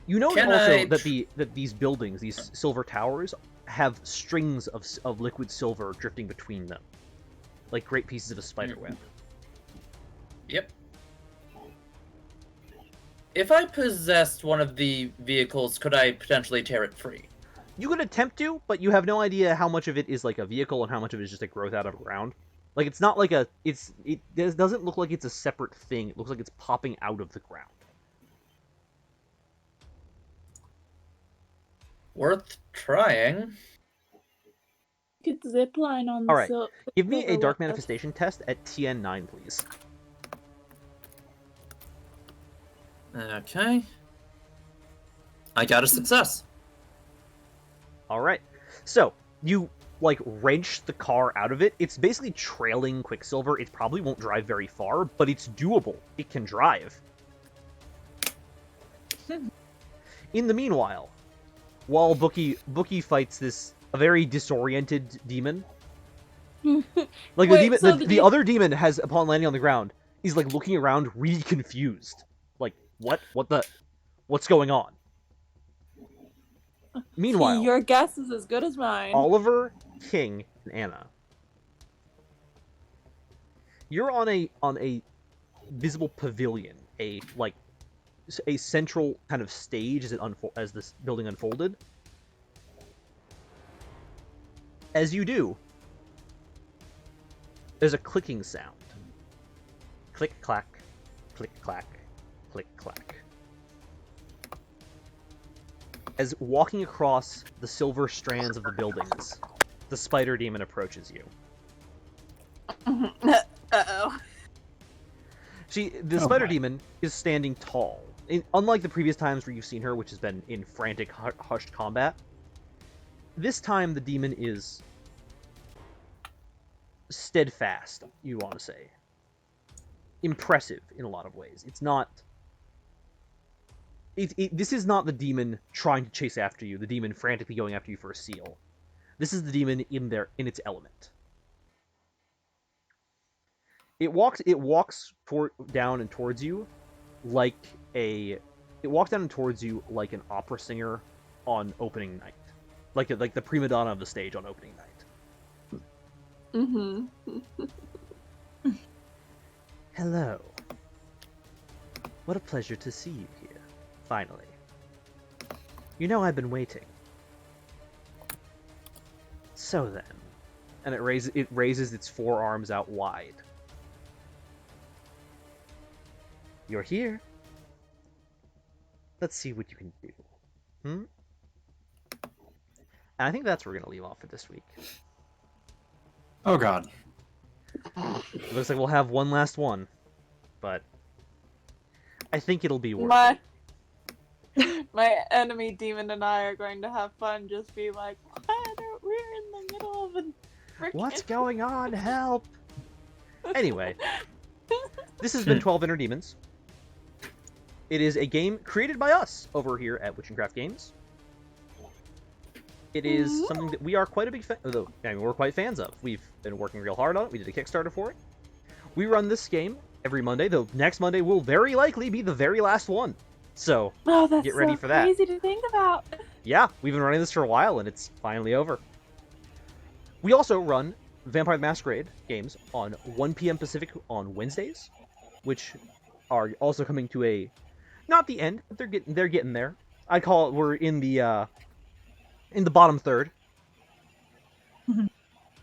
You know that these buildings, these silver towers, have strings of liquid silver drifting between them, like great pieces of a spider web. Yep. If I possessed one of the vehicles, could I potentially tear it free? You could attempt to, but you have no idea how much of it is like a vehicle and how much of it is just a growth out of the ground. Like, it's not like it doesn't look like it's a separate thing. It looks like it's popping out of the ground. Worth trying. You could zip line on All right. the Give me a silver dark web. manifestation test at TN9, please. Okay. I got a success. All right. So, you, like, wrench the car out of it. It's basically trailing Quicksilver. It probably won't drive very far, but it's doable. It can drive. In the meanwhile, while Bookie fights a very disoriented demon, like, Wait, the other demon has, upon landing on the ground, is, like, looking around really confused. Like, what's going on? Meanwhile, Your guess is as good as mine. Oliver, King, and Anna, you're on a visible pavilion, a central kind of stage as this building unfolded. As you do, there's a clicking sound. Click clack, click clack, click clack. As walking across the silver strands of the buildings, the spider demon approaches you. Uh-oh. The spider demon is standing tall. Unlike the previous times where you've seen her, which has been in frantic, hushed combat, this time the demon is steadfast, you want to say. Impressive in a lot of ways. It's not... This is not the demon trying to chase after you, the demon frantically going after you for a seal. This is the demon in its element. It walks down and towards you like an opera singer on opening night, like the prima donna of the stage on opening night. Mm-hmm. Hello. What a pleasure to see you here. Finally. You know I've been waiting. So then, and it raises its forearms out wide. You're here. Let's see what you can do. And I think that's where we're gonna leave off for this week. Oh god. It looks like we'll have one last one, but I think it'll be worth it. My enemy demon and I are going to have fun. Just be like, we're in the middle of a freaking... What's going on? Help! Anyway, this has been 12 Inner Demons. It is a game created by us over here at Witch and Craft Games. It is something that we are quite a big fan. We're quite fans of. We've been working real hard on it. We did a Kickstarter for it. We run this game every Monday, though next Monday will very likely be the very last one. So, get ready for that. Crazy to think about. Yeah, we've been running this for a while, and it's finally over. We also run Vampire the Masquerade games on 1 p.m. Pacific on Wednesdays, which are also coming to not the end, but they're getting there. I call it we're in the bottom third.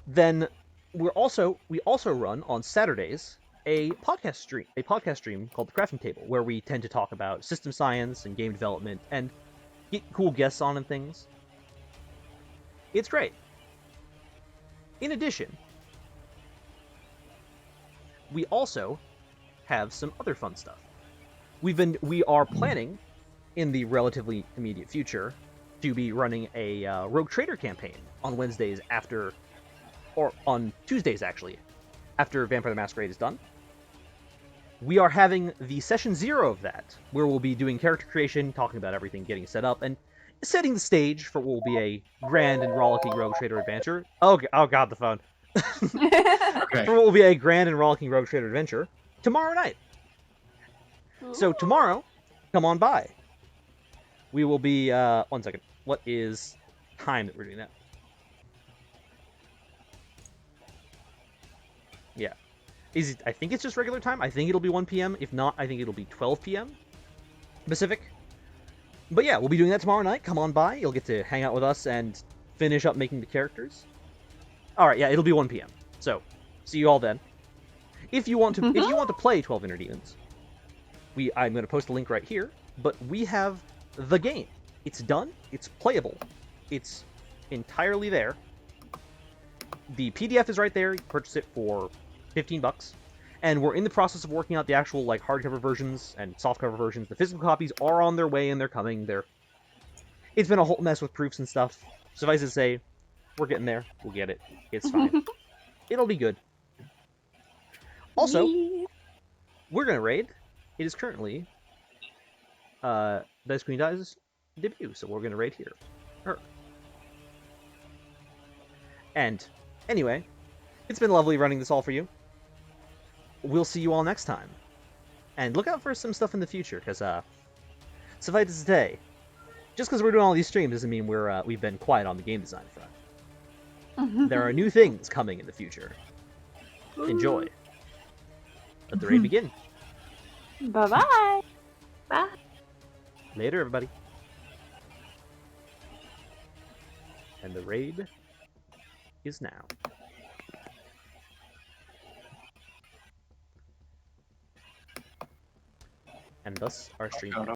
Then we also run on Saturdays a podcast stream called The Crafting Table, where we tend to talk about system science and game development and get cool guests on and things. It's great. In addition, we also have some other fun stuff. We are planning in the relatively immediate future to be running a Rogue Trader campaign on Wednesdays after, or on Tuesdays actually, after Vampire the Masquerade is done. We are having the session 0 of that, where we'll be doing character creation, talking about everything, getting set up, and setting the stage for what will be a grand and rollicking Rogue Trader adventure. Oh god, the phone. Okay. For what will be a grand and rollicking Rogue Trader adventure tomorrow night. So tomorrow, come on by. We will be, 1 second. What is time that we're doing that? Yeah. I think it's just regular time. I think it'll be 1 p.m. If not, I think it'll be 12 p.m. Pacific. But yeah, we'll be doing that tomorrow night. Come on by. You'll get to hang out with us and finish up making the characters. Alright, yeah, it'll be 1 p.m. So, see you all then. If you want to play 12 Inner Demons, I'm going to post a link right here, but we have the game. It's done, it's playable, it's entirely there. The PDF is right there. You can purchase it for $15, and we're in the process of working out the actual like hardcover versions and softcover versions. The physical copies are on their way and they're coming. It's been a whole mess with proofs and stuff. Suffice it to say, we're getting there. We'll get it. It's fine. It'll be good. Also, we're gonna raid. It is currently Dice Queen Dies' debut, so we're gonna raid here. Her. And anyway, it's been lovely running this all for you. We'll see you all next time. And look out for some stuff in the future, because suffice to say, just because we're doing all these streams doesn't mean we've been quiet on the game design front. There are new things coming in the future. Enjoy. Let the raid begin. Bye-bye. Bye. Later, everybody. And the raid is now. And thus our stream ends.